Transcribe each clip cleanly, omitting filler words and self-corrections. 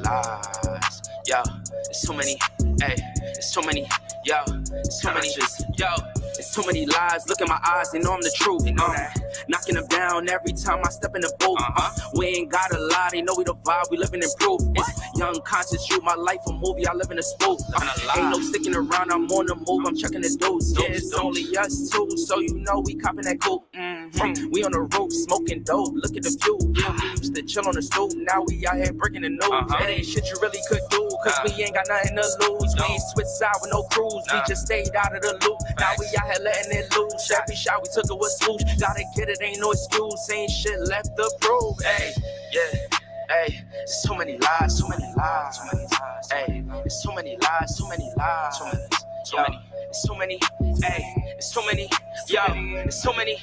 lies. Yo, it's too many. Hey, it's too many. Yo, it's too many. Yo, it's too many lies. Look in my eyes, they know I'm the truth. Knocking them down every time I step in the booth. We ain't gotta lie, they know we the vibe, we living in proof. It's young conscious youth, my life a movie, I live in a spoof. Ain't no sticking around, I'm on the move, I'm checking the dudes. Yeah, it's only us two, so you know we copping that coupe. We on the roof, smoking dope, look at the view. Yeah, we used to chill on the stoop, now we out here breaking the news. It ain't shit you really could do, cause we ain't got nothing to lose. We ain't switch side with no cruise, we just stayed out of the loop. Now we out here letting it loose, every shot we took it was swoosh. Gotta get it, ain't no excuse, ain't shit left to prove. Hey, yeah, hey, it's too many lies, too many lies, too many lies. Hey, it's too many lies, too many lies, too many, too many. It's too many, hey, it's too many, yo, it's too many.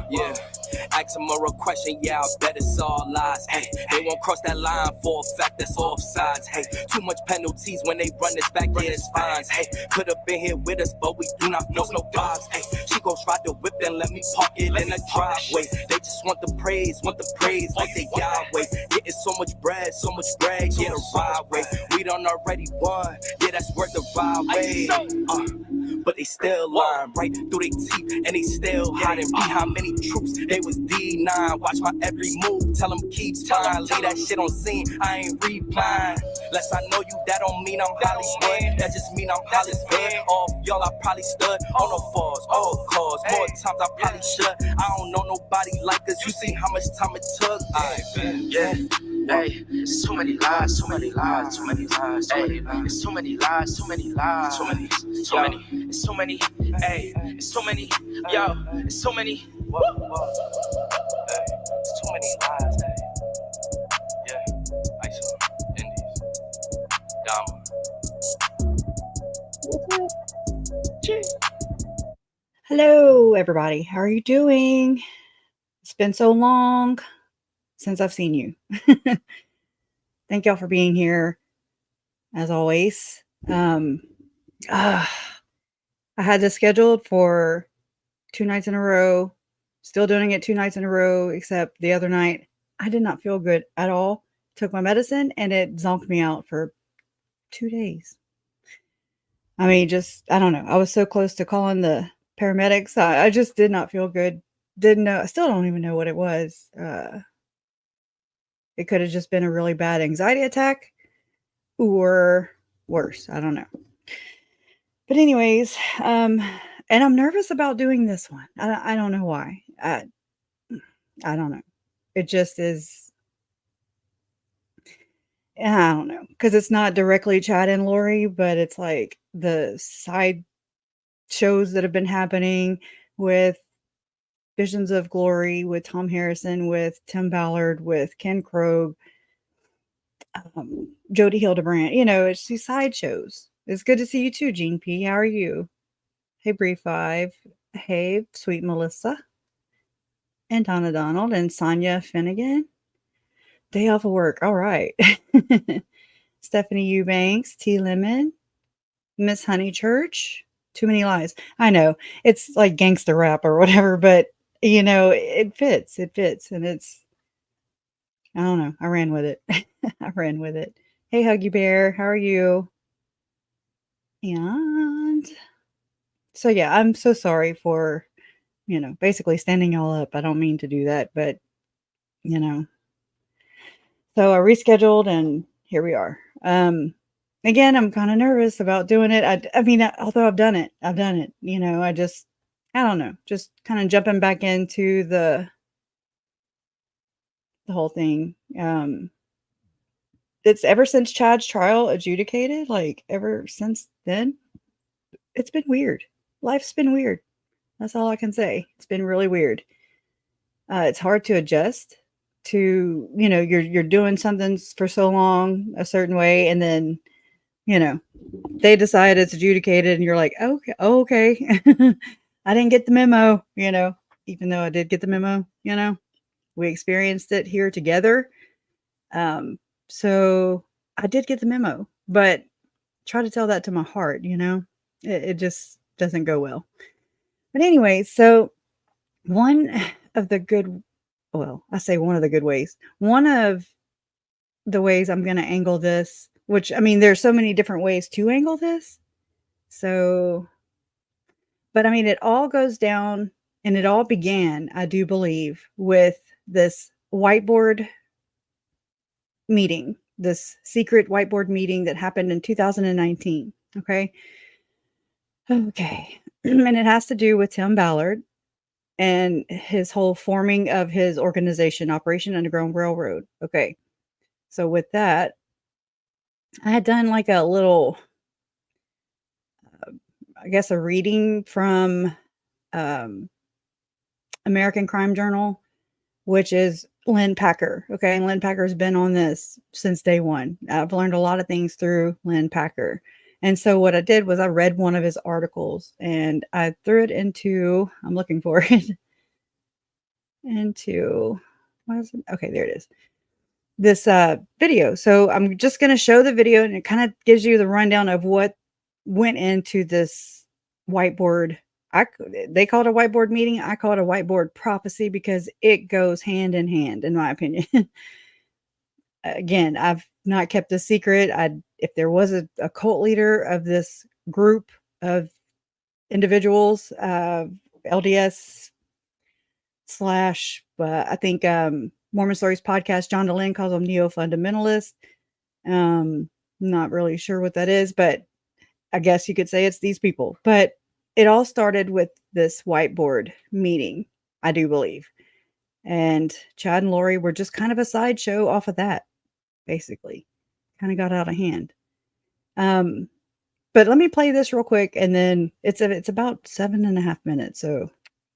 Yeah, ask them a real question, yeah, I bet it's all lies. Hey, they won't cross that line for a fact that's offsides. Hey, too much penalties when they run this back, yeah, it's fines. Hey, could have been here with us, but we do not feel no vibes. Hey, she gon' try to whip and let me park it in the driveway. They just want the praise like they Yahweh. Getting so much bread, yeah, the ride way. We done already won, yeah, that's worth the ride way. But they still lying right through their teeth, and they still hiding behind many troops. They was D9, watch my every move, tell them keep time. Leave that shit on scene, I ain't replying. Less I know you, that don't mean I'm Hollywood. That just mean I'm Hollywood. All y'all, I probably stood on no falls, all cause. More times I probably should. I don't know nobody like us. You see how much time it took? Yeah. Hey, it's too many lies, too many lies, too many lies. Hey, it's too many lies, too many lies, too many, too many. It's too many. Hey, it's too many. Yo, it's too many. Whoa. Hey, it's too many lies. Hey, yeah, ISO, Indies, Dama. Hello, everybody. How are you doing? It's been so long since I've seen you. Thank y'all for being here, as always. I had this scheduled for 2 nights in a row. Still doing it 2 nights in a row, except the other night, I did not feel good at all. Took my medicine, and it zonked me out for 2 days. I mean, I don't know. I was so close to calling the paramedics. I just did not feel good. Didn't know. I still don't even know what it was. It could have just been a really bad anxiety attack or worse. I don't know. But anyways, and I'm nervous about doing this one. I don't know why. I don't know. It just is. I don't know. Because it's not directly Chad and Lori, but it's like the side shows that have been happening with Visions of Glory, with Thom Harrison, with Tim Ballard, with Ken Krogue, Jody Hildebrand. You know, it's these side shows. It's good to see you too, Gene P. How are you? Hey, Bree5. Hey, Sweet Melissa. And Donna Donald and Sonia Finnegan. Day off of work. All right. Stephanie Eubanks, T. Lemon, Miss Honeychurch. Too many lies. I know. It's like gangster rap or whatever, but you know, it fits. It fits. And it's, I don't know. I ran with it. I ran with it. Hey, Huggy Bear. How are you? And so, yeah, I'm so sorry for, you know, basically standing y'all up. I don't mean to do that, but, you know. So I rescheduled and here we are. Again, I'm kind of nervous about doing it. I mean, although I've done it, you know, I don't know, just kind of jumping back into the whole thing. It's ever since Chad's trial adjudicated, like ever since then, it's been weird. Life's been weird. That's all I can say. It's been really weird. It's hard to adjust to, you know, you're doing something for so long a certain way, and then, you know, they decide it's adjudicated, and you're like, okay. I didn't get the memo, you know, even though I did get the memo, you know, we experienced it here together. So I did get the memo, but try to tell that to my heart, you know, it just doesn't go well. But anyway, so one of the good ways, one of the ways I'm going to angle this, which, I mean, there's so many different ways to angle this. So, but I mean, it all goes down and it all began, I do believe, with this whiteboard meeting, this secret whiteboard meeting that happened in 2019. Okay. Okay. And it has to do with Tim Ballard and his whole forming of his organization, Operation Underground Railroad. Okay. So with that, I had done like a little, I guess, a reading from American Crime Journal, which is Lynn Packer. Okay. And Lynn Packer's been on this since day one. I've learned a lot of things through Lynn Packer. And so what I did was I read one of his articles and I threw it into, I'm looking for it, into, what is it? Okay, there it is. This video. So I'm just going to show the video and it kind of gives you the rundown of what went into this whiteboard. They call it a whiteboard meeting. I call it a whiteboard prophecy because it goes hand in hand, in my opinion. Again, I've not kept a secret. If there was a cult leader of this group of individuals, LDS / I think Mormon Stories podcast, John DeLynn calls them neo-fundamentalists. Not really sure what that is, but I guess you could say it's these people. But it all started with this whiteboard meeting, I do believe. And Chad and Lori were just kind of a sideshow off of that, basically. Kind of got out of hand. But let me play this real quick, and then it's about 7.5 minutes, so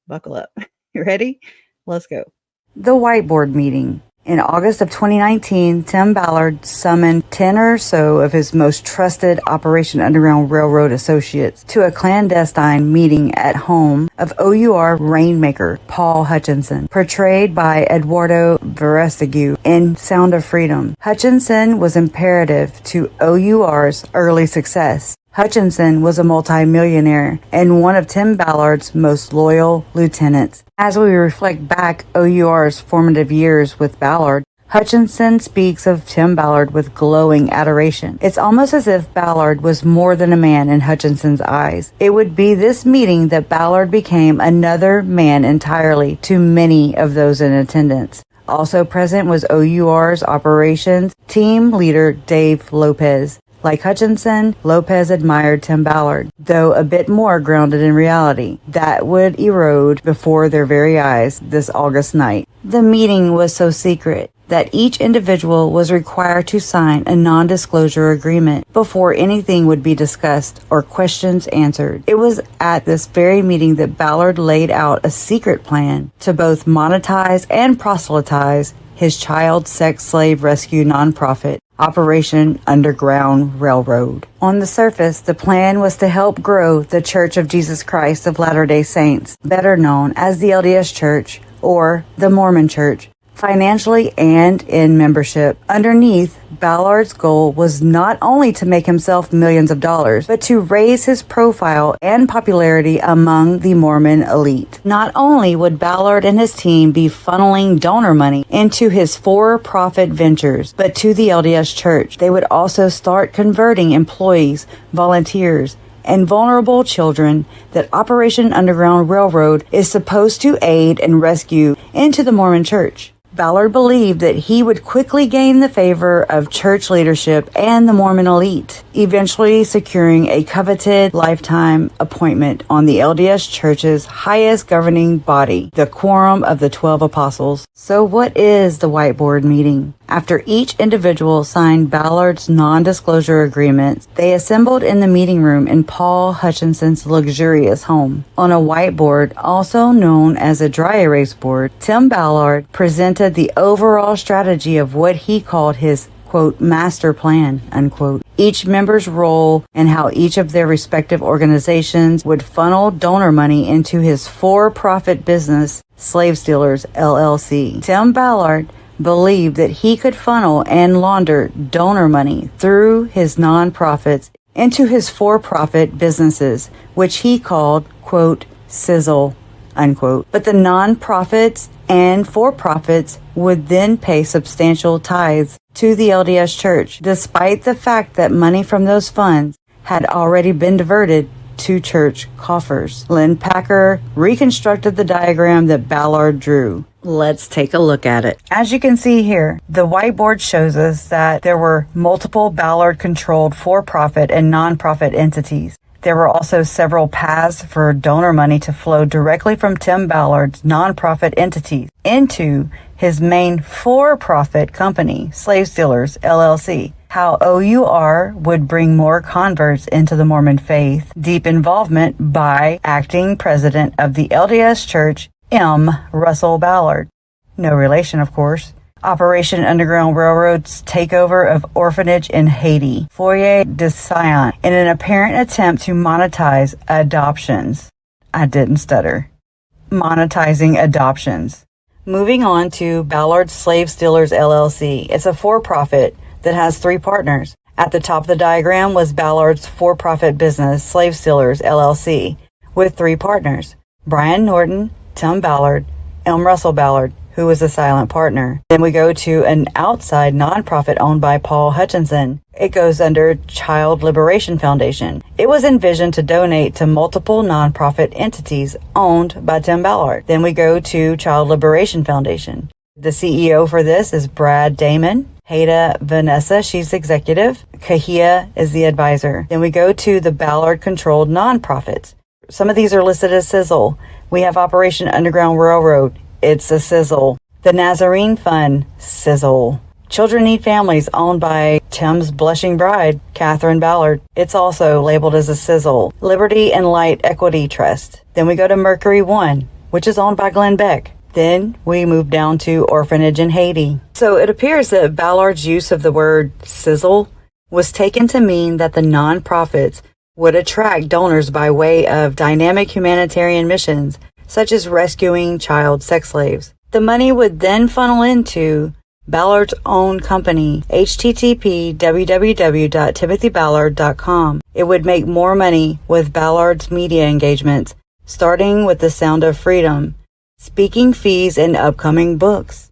buckle up. You ready? Let's go. The whiteboard meeting. In August of 2019, Tim Ballard summoned 10 or so of his most trusted Operation Underground Railroad associates to a clandestine meeting at home of OUR rainmaker Paul Hutchinson, portrayed by Eduardo Verestigue in Sound of Freedom. Hutchinson was imperative to OUR's early success. Hutchinson was a multimillionaire and one of Tim Ballard's most loyal lieutenants. As we reflect back OUR's formative years with Ballard, Hutchinson speaks of Tim Ballard with glowing adoration. It's almost as if Ballard was more than a man in Hutchinson's eyes. It would be this meeting that Ballard became another man entirely to many of those in attendance. Also present was OUR's operations team leader Dave Lopez. Like Hutchinson, Lopez admired Tim Ballard, though a bit more grounded in reality. That would erode before their very eyes this August night. The meeting was so secret that each individual was required to sign a non-disclosure agreement before anything would be discussed or questions answered. It was at this very meeting that Ballard laid out a secret plan to both monetize and proselytize his child sex slave rescue nonprofit, Operation Underground Railroad. On the surface, the plan was to help grow the Church of Jesus Christ of Latter-day Saints, better known as the LDS Church or the Mormon Church, financially and in membership. Underneath, Ballard's goal was not only to make himself millions of dollars, but to raise his profile and popularity among the Mormon elite. Not only would Ballard and his team be funneling donor money into his for-profit ventures, but to the LDS Church, they would also start converting employees, volunteers, and vulnerable children that Operation Underground Railroad is supposed to aid and rescue into the Mormon Church. Ballard believed that he would quickly gain the favor of church leadership and the Mormon elite, eventually securing a coveted lifetime appointment on the LDS Church's highest governing body, the Quorum of the 12 Apostles. So what is the whiteboard meeting? After each individual signed Ballard's non-disclosure agreements, they assembled in the meeting room in Paul Hutchinson's luxurious home. On a whiteboard, also known as a dry erase board, Tim Ballard presented the overall strategy of what he called his, quote, master plan, unquote. Each member's role and how each of their respective organizations would funnel donor money into his for-profit business, Slave Stealers, LLC. Tim Ballard believed that he could funnel and launder donor money through his nonprofits into his for-profit businesses, which he called, quote, sizzle, unquote. But the non-profits and for-profits would then pay substantial tithes to the LDS Church, despite the fact that money from those funds had already been diverted to church coffers. Lynn Packer reconstructed the diagram that Ballard drew. Let's take a look at it. As you can see here, the whiteboard shows us that there were multiple Ballard-controlled for-profit and non-profit entities. There were also several paths for donor money to flow directly from Tim Ballard's non-profit entities into his main for-profit company, Slave Stealers, LLC. How OUR would bring more converts into the Mormon faith, deep involvement by acting president of the LDS Church, M. Russell Ballard. No relation, of course. Operation Underground Railroad's takeover of orphanage in Haiti, Foyer de Sion, in an apparent attempt to monetize adoptions. I didn't stutter. Monetizing adoptions. Moving on to Ballard's Slave Stealers LLC. It's a for-profit that has 3 partners. At the top of the diagram was Ballard's for-profit business, Slave Stealers LLC, with 3 partners: Brian Norton, Tim Ballard, M. Russell Ballard, who was a silent partner. Then we go to an outside nonprofit owned by Paul Hutchinson. It goes under Child Liberation Foundation. It was envisioned to donate to multiple nonprofit entities owned by Tim Ballard. Then we go to Child Liberation Foundation. The CEO for this is Brad Damon. Haida Vanessa, she's executive. Kahia is the advisor. Then we go to the Ballard-controlled nonprofits. Some of these are listed as Sizzle. We have Operation Underground Railroad. It's a Sizzle. The Nazarene Fund, Sizzle. Children Need Families, owned by Tim's blushing bride, Catherine Ballard. It's also labeled as a Sizzle. Liberty and Light Equity Trust. Then we go to Mercury One, which is owned by Glenn Beck. Then we move down to Orphanage in Haiti. So it appears that Ballard's use of the word sizzle was taken to mean that the nonprofits would attract donors by way of dynamic humanitarian missions, such as rescuing child sex slaves. The money would then funnel into Ballard's own company, http://www.timothyballard.com. It would make more money with Ballard's media engagements, starting with The Sound of Freedom, speaking fees, and upcoming books.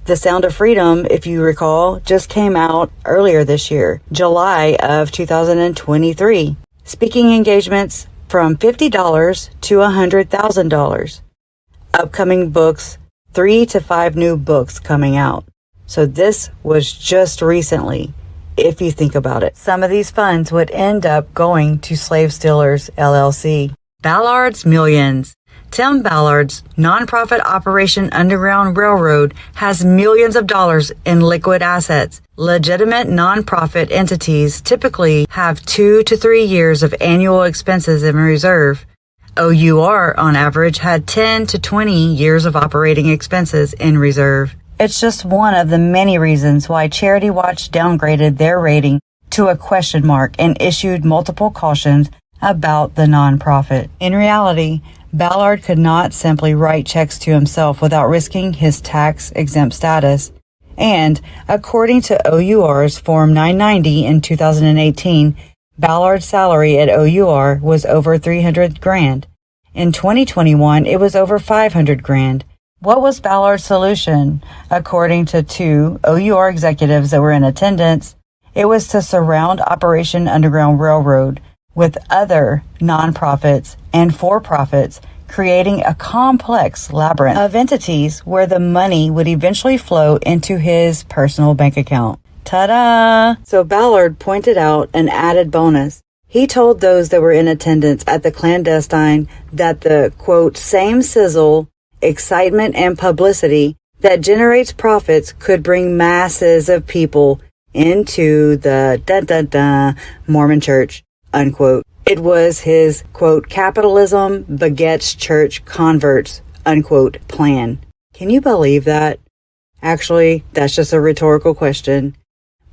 The Sound of Freedom, if you recall, just came out earlier this year, July of 2023. Speaking engagements from $50 to $100,000. Upcoming books, 3 to 5 new books coming out. So this was just recently, if you think about it. Some of these funds would end up going to Slave Stealers LLC. Ballard's Millions. Tim Ballard's nonprofit Operation Underground Railroad has millions of dollars in liquid assets. Legitimate nonprofit entities typically have 2 to 3 years of annual expenses in reserve. OUR, on average, had 10 to 20 years of operating expenses in reserve. It's just one of the many reasons why Charity Watch downgraded their rating to a question mark and issued multiple cautions about the nonprofit. In reality, Ballard could not simply write checks to himself without risking his tax-exempt status. And, according to OUR's Form 990 in 2018, Ballard's salary at OUR was over $300,000. In 2021, it was over $500,000. What was Ballard's solution? According to 2 OUR executives that were in attendance, it was to surround Operation Underground Railroad with other nonprofits and for-profits, creating a complex labyrinth of entities where the money would eventually flow into his personal bank account. Ta-da! So Ballard pointed out an added bonus. He told those that were in attendance at the clandestine that the, quote, same sizzle, excitement, and publicity that generates profits could bring masses of people into the Mormon church, unquote. It was his, quote, capitalism begets church converts, unquote, plan. Can you believe that? Actually, that's just a rhetorical question.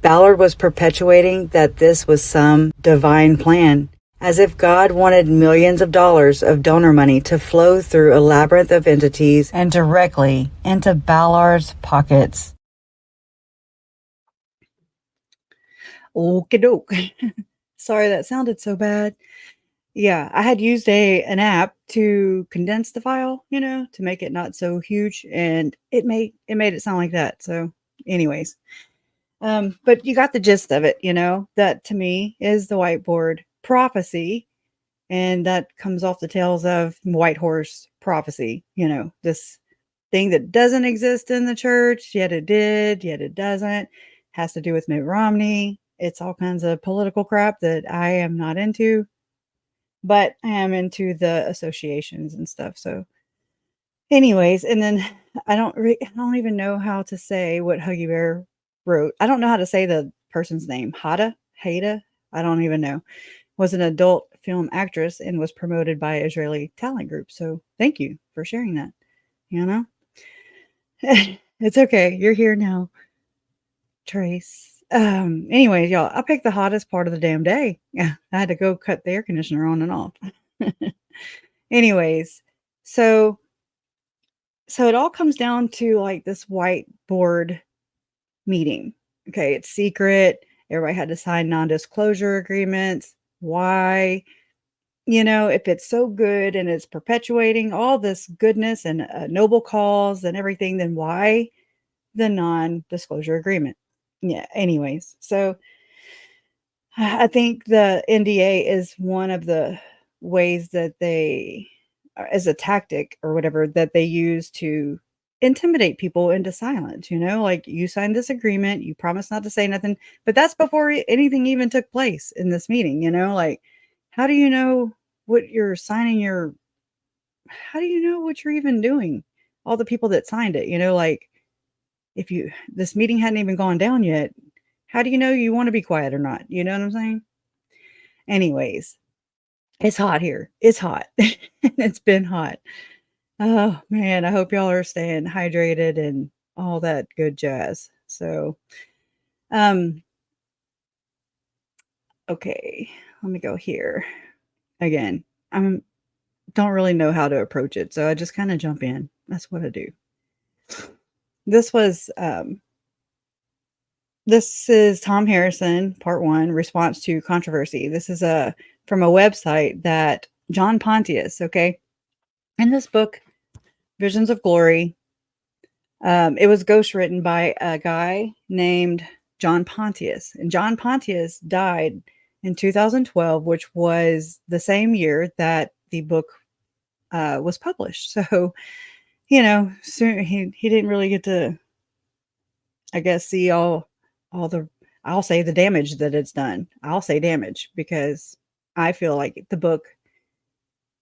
Ballard was perpetuating that this was some divine plan, as if God wanted millions of dollars of donor money to flow through a labyrinth of entities and directly into Ballard's pockets. Okie doke. Sorry, that sounded so bad. Yeah, I had used an app to condense the file, to make it not so huge, and it made it sound like that. So, anyways, but you got the gist of it, that to me is the whiteboard prophecy, and that comes off the tails of White Horse prophecy, this thing that doesn't exist in the church, yet it did, yet it doesn't. Has to do with Mitt Romney. It's all kinds of political crap that I am not into, but I am into the associations and stuff. So, anyways, and then I don't even know how to say what Huggy Bear wrote. I don't know how to say the person's name. Hada. I don't even know. Was an adult film actress and was promoted by Israeli talent group. So thank you for sharing that. You know, it's okay. You're here now, Trace. Anyways, y'all, I picked the hottest part of the damn day. Yeah, I had to go cut the air conditioner on and off. Anyways, so it all comes down to like this whiteboard meeting. Okay, it's secret. Everybody had to sign non-disclosure agreements. Why? If it's so good and it's perpetuating all this goodness and noble cause and everything, then why the non-disclosure agreement? Yeah, anyways. So I think the NDA is one of the ways that they, as a tactic or whatever, that they use to intimidate people into silence. Like you signed this agreement, you promised not to say nothing, but that's before anything even took place in this meeting. Like how do you know what you're signing how do you know what you're even doing? All the people that signed it, like if this meeting hadn't even gone down yet, how do you know you want to be quiet or not? You know what I'm saying? Anyways, it's hot here. It's hot. It's been hot. Oh man, I hope y'all are staying hydrated and all that good jazz. So, um, okay, let me go here again. I don't really know how to approach it, so I just kind of jump in. That's what I do. This was This is Thom Harrison, part 1, response to controversy. This is from a website that John Pontius, okay? In this book, Visions of Glory, it was ghostwritten by a guy named John Pontius. And John Pontius died in 2012, which was the same year that the book was published. So, soon he didn't really get to, I guess, see all the, I'll say the damage that it's done. I'll say damage because I feel like the book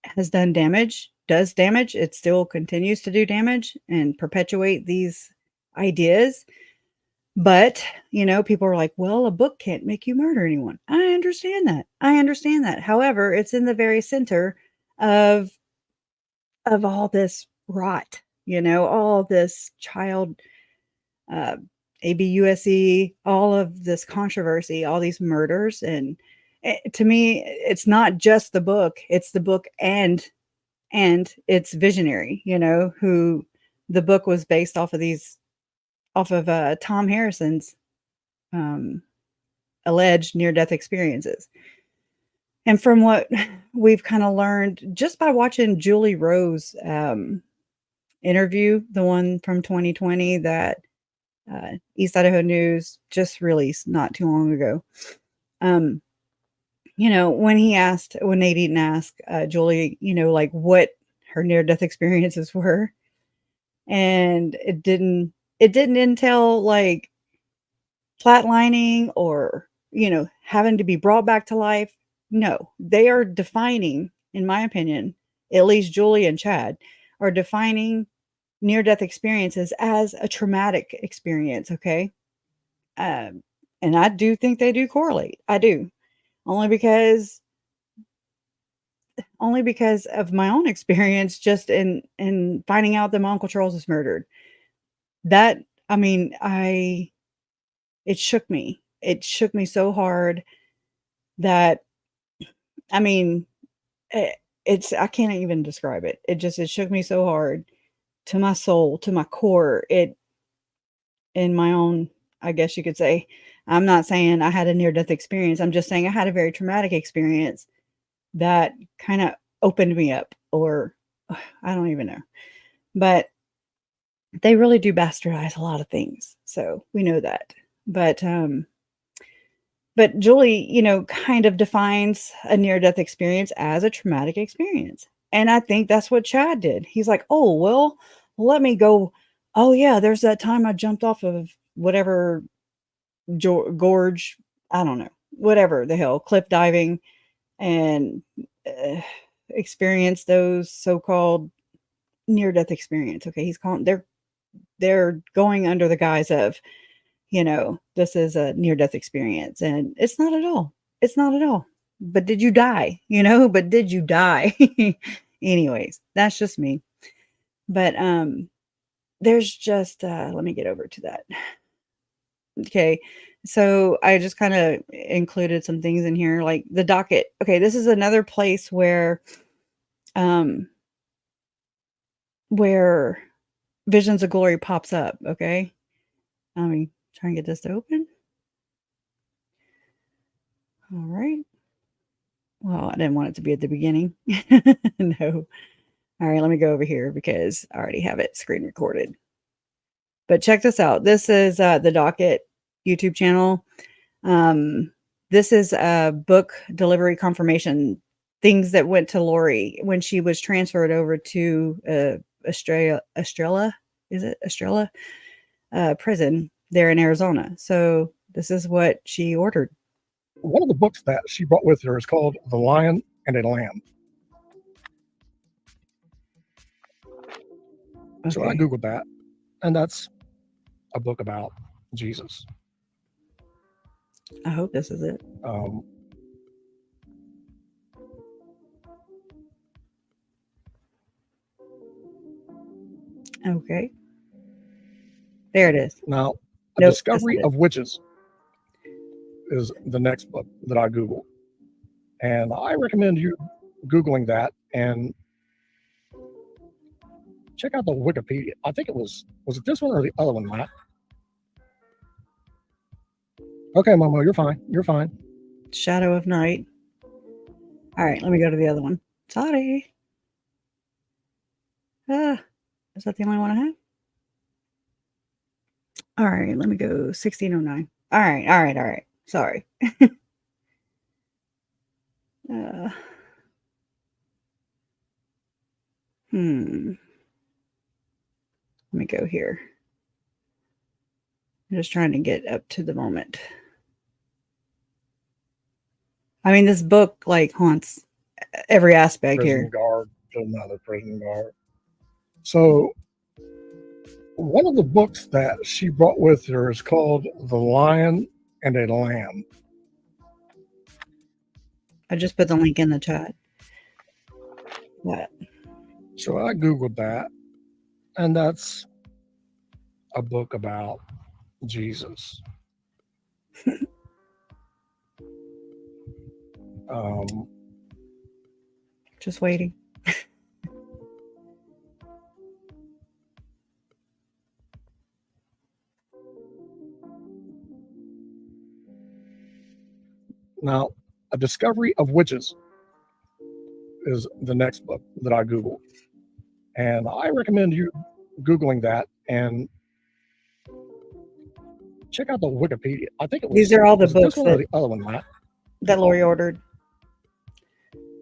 has done damage, does damage. It still continues to do damage and perpetuate these ideas. But, people are like, well, a book can't make you murder anyone. I understand that. However, it's in the very center of all this rot, all this child uh, ABUSE, all of this controversy, all these murders. And to me, it's not just the book, it's the book and its visionary, who the book was based off of Thom Harrison's alleged near-death experiences. And from what we've kind of learned just by watching Julie Rowe's interview, the one from 2020 that East Idaho News just released not too long ago. When Nate Eaton asked Julie, like what her near-death experiences were, and it didn't entail like flatlining or having to be brought back to life. No, they are defining, in my opinion, at least Julie and Chad are defining near-death experiences as a traumatic experience, okay? And I do think they do correlate. I do. Only because of my own experience just in finding out that my Uncle Charles was murdered. That, I mean, it shook me. It shook me so hard that, I mean, I can't even describe it. It shook me so hard to my soul, to my core. In my own, I guess you could say, I'm not saying I had a near-death experience. I'm just saying I had a very traumatic experience that kind of opened me up, or I don't even know. But they really do bastardize a lot of things. So we know that. But Julie, kind of defines a near-death experience as a traumatic experience. And I think that's what Chad did. He's like, oh, well, let me go. Oh, yeah, there's that time I jumped off of whatever gorge. I don't know, whatever the hell, cliff diving, and experience those so-called near-death experience. Okay, he's calling, they're going under the guise of, this is a near-death experience, and it's not at all. It's not at all. But did you die? But did you die? Anyways, that's just me. But there's just let me get over to that. Okay, so I just kind of included some things in here, like the docket. Okay, this is another place where Visions of Glory pops up. Okay, let me try and get this to open. All right. Well, I didn't want it to be at the beginning. No. All right, let me go over here because I already have it screen recorded. But check this out. This is the Docket YouTube channel. This is a book delivery confirmation, things that went to Lori when she was transferred over to Estrella prison there in Arizona. So this is what she ordered. One of the books that she brought with her is called The Lion and a Lamb. Okay. So I Googled that, and that's a book about Jesus. I hope this is it. Okay. There it is. Now, Nope, Discovery that's not of Witches is the next book that I Googled. And I recommend you Googling that and check out the Wikipedia. I think was it this one or the other one, Matt? Okay, Momo, you're fine. You're fine. Shadow of Night. All right, let me go to the other one. Sorry. Is that the only one I have? All right, let me go 1609. All right. Sorry. Let me go here. I'm just trying to get up to the moment. I mean, this book haunts every aspect Prison here. guard, another prison guard. So one of the books that she brought with her is called The Lion and a Lamb. I just put the link in the chat. What? So I Googled that, and that's a book about Jesus. Just waiting. Now, A Discovery of Witches is the next book that I Googled. And I recommend you Googling that and check out the Wikipedia. I think These are all the books this one or the other one, Matt? That Lori ordered.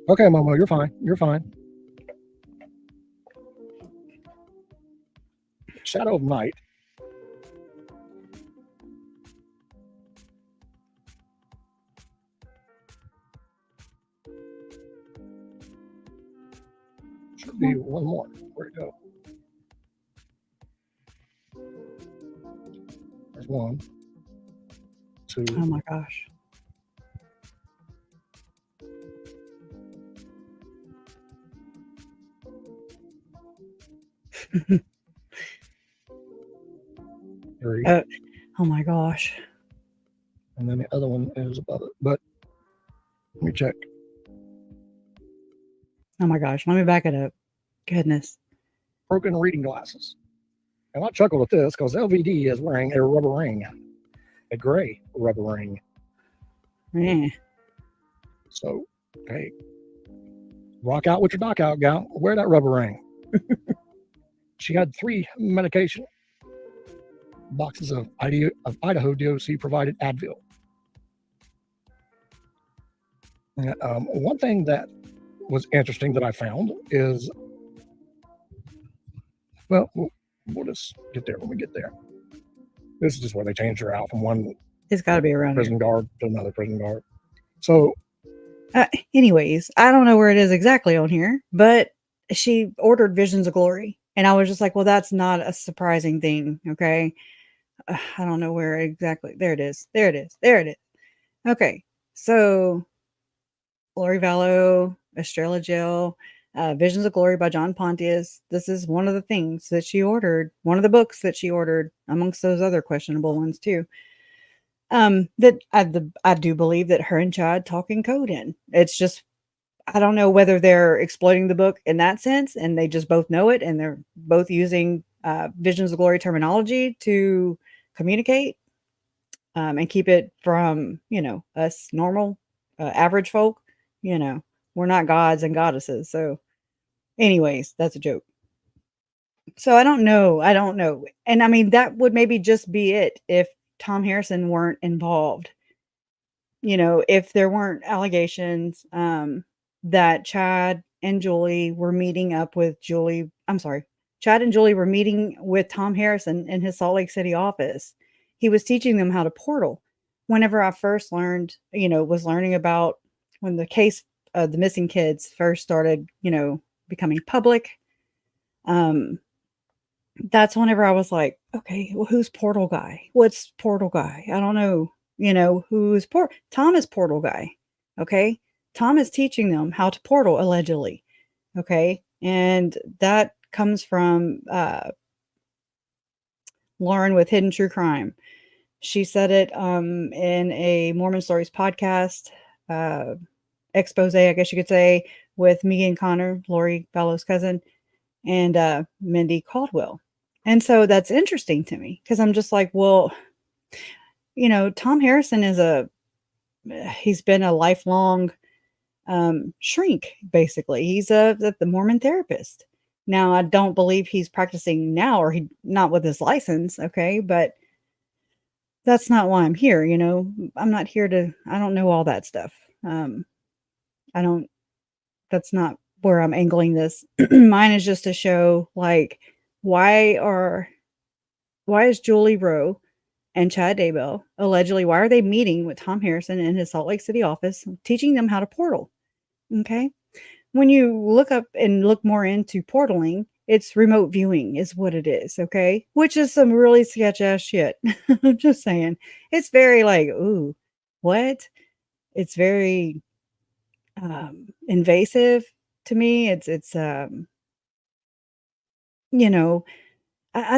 Okay, Momo, you're fine. You're fine. Shadow of Night. Should be one more. Where'd it go? There's 1, 2. Oh my gosh. Three. Oh my gosh. And then the other one is above it. But let me check. Oh my gosh. Let me back it up. Goodness. Broken reading glasses. And I chuckled at this because LVD is wearing a rubber ring, a gray rubber ring. Yeah. So, hey, Rock out with your doc out, gal. Wear that rubber ring. She had 3 medication boxes of Idaho DOC provided Advil. One thing that was interesting that I found is, well, we'll just get there when we get there. This is just where they changed her out from one It's got to be around prison here. guard to another prison guard. So, Anyways, I don't know where it is exactly on here, but she ordered Visions of Glory. And I was just like, well, that's not a surprising thing. Okay. I don't know where exactly. There it is. There it is. There it is. Okay. So, Lori Vallow, Estrella Jill, Visions of Glory by John Pontius. This is one of the things that she ordered, one of the books that she ordered, amongst those other questionable ones too. That I do believe that her and Chad talk in code in. It's just, I don't know whether they're exploiting the book in that sense and they just both know it and they're both using Visions of Glory terminology to communicate and keep it from, us normal, average folk. We're not gods and goddesses. So anyways, that's a joke. So I don't know. And I mean, that would maybe just be it if Thom Harrison weren't involved. If there weren't allegations that Chad and Julie were meeting up with Chad and Julie were meeting with Thom Harrison in his Salt Lake City office. He was teaching them how to portal. Whenever I first learned, was learning about when the case of the missing kids first started, becoming public. That's whenever I was like, okay, well, who's Portal Guy? What's Portal Guy? I don't know. Who's Thom is Portal Guy. Okay. Thom is teaching them how to portal allegedly. Okay. And that comes from Lauren with Hidden True Crime. She said it in a Mormon Stories podcast expose, I guess you could say, with Megan Connor, Lori Vallow's cousin, and Mindy Caldwell. And so that's interesting to me because I'm just like, well, Thom Harrison he's been a lifelong shrink, basically. He's the Mormon therapist. Now, I don't believe he's practicing now or not with his license. Okay. But that's not why I'm here. I'm not here I don't know all that stuff. That's not where I'm angling this. Mine is just to show like, why is Julie Rowe and Chad Daybell allegedly, why are they meeting with Thom Harrison in his Salt Lake City office, teaching them how to portal? Okay. When you look up and look more into portaling, it's remote viewing is what it is. Okay. Which is some really sketch ass shit. I'm just saying. It's very like, ooh, what? It's very invasive to me. It's I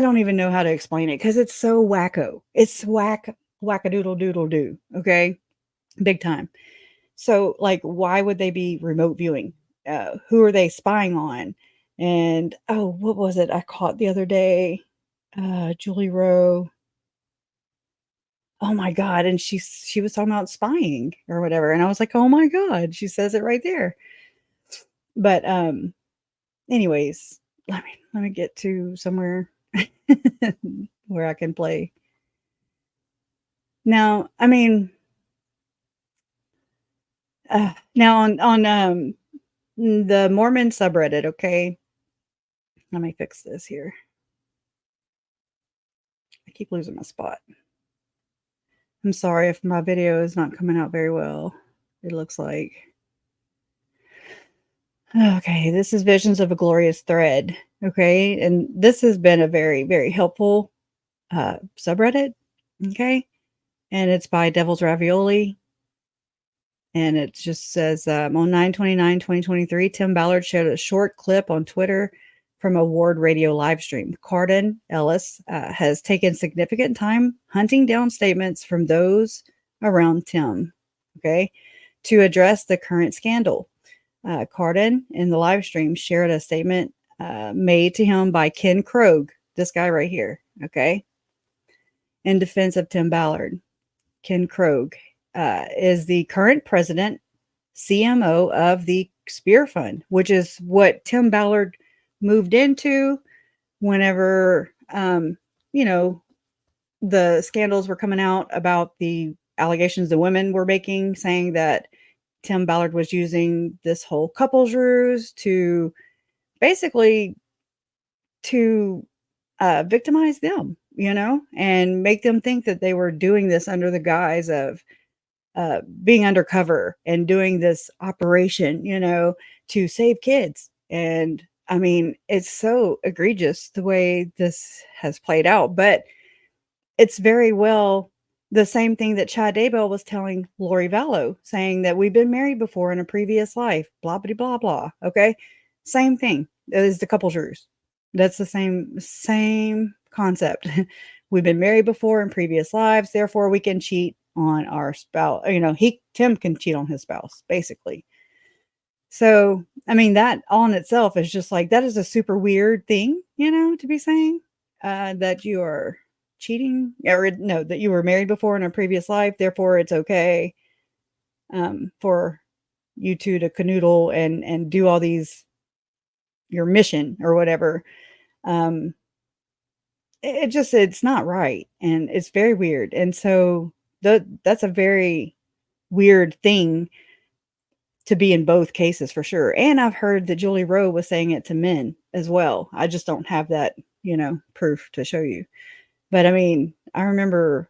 don't even know how to explain it because it's so wacko. It's wackadoodle doodle do. Okay. Big time. So like, why would they be remote viewing? Who are they spying on? And what was it I caught the other day? Julie Rowe. Oh my God. And she was talking about spying or whatever. And I was like, oh my God, she says it right there. But anyways, let me get to somewhere where I can play. Now, I mean, now on the Mormon subreddit, okay. Let me fix this here. I keep losing my spot. I'm sorry if my video is not coming out very well. It looks like. Okay, this is Visions of a Glorious Thread. Okay, and this has been a very, very helpful subreddit. Okay, and it's by Devil's Ravioli. And it just says on 9/29/2023, Tim Ballard shared a short clip on Twitter from a Ward Radio live stream. Carden Ellis has taken significant time hunting down statements from those around Tim, okay, to address the current scandal. Carden in the live stream shared a statement made to him by Ken Krogue, this guy right here, okay, in defense of Tim Ballard. Ken Krogue is the current president, CMO of the Spear Fund, which is what Tim Ballard moved into whenever, you know, the scandals were coming out about the allegations the women were making, saying that Tim Ballard was using this whole couples ruse to basically to victimize them, you know, and make them think that they were doing this under the guise of being undercover and doing this operation, you know, to save kids. And I mean, it's so egregious the way this has played out, but it's very well the same thing that Chad Daybell was telling Lori Vallow, saying that we've been married before in a previous life, blah, blah, blah, blah. Okay. Same thing as the couples ruse. That's the same concept. We've been married before in previous lives, therefore we can cheat on our spouse. You know, Tim can cheat on his spouse, basically. So, I mean, that all in itself is just like, that is a super weird thing, you know, to be saying that you are cheating, or no, that you were married before in a previous life, therefore it's okay for you two to canoodle and do all these, your mission or whatever. It's not right, and it's very weird. And so that's a very weird thing to be in both cases for sure. And I've heard that Julie Rowe was saying it to men as well. I just don't have that, you know, proof to show you. But I mean, I remember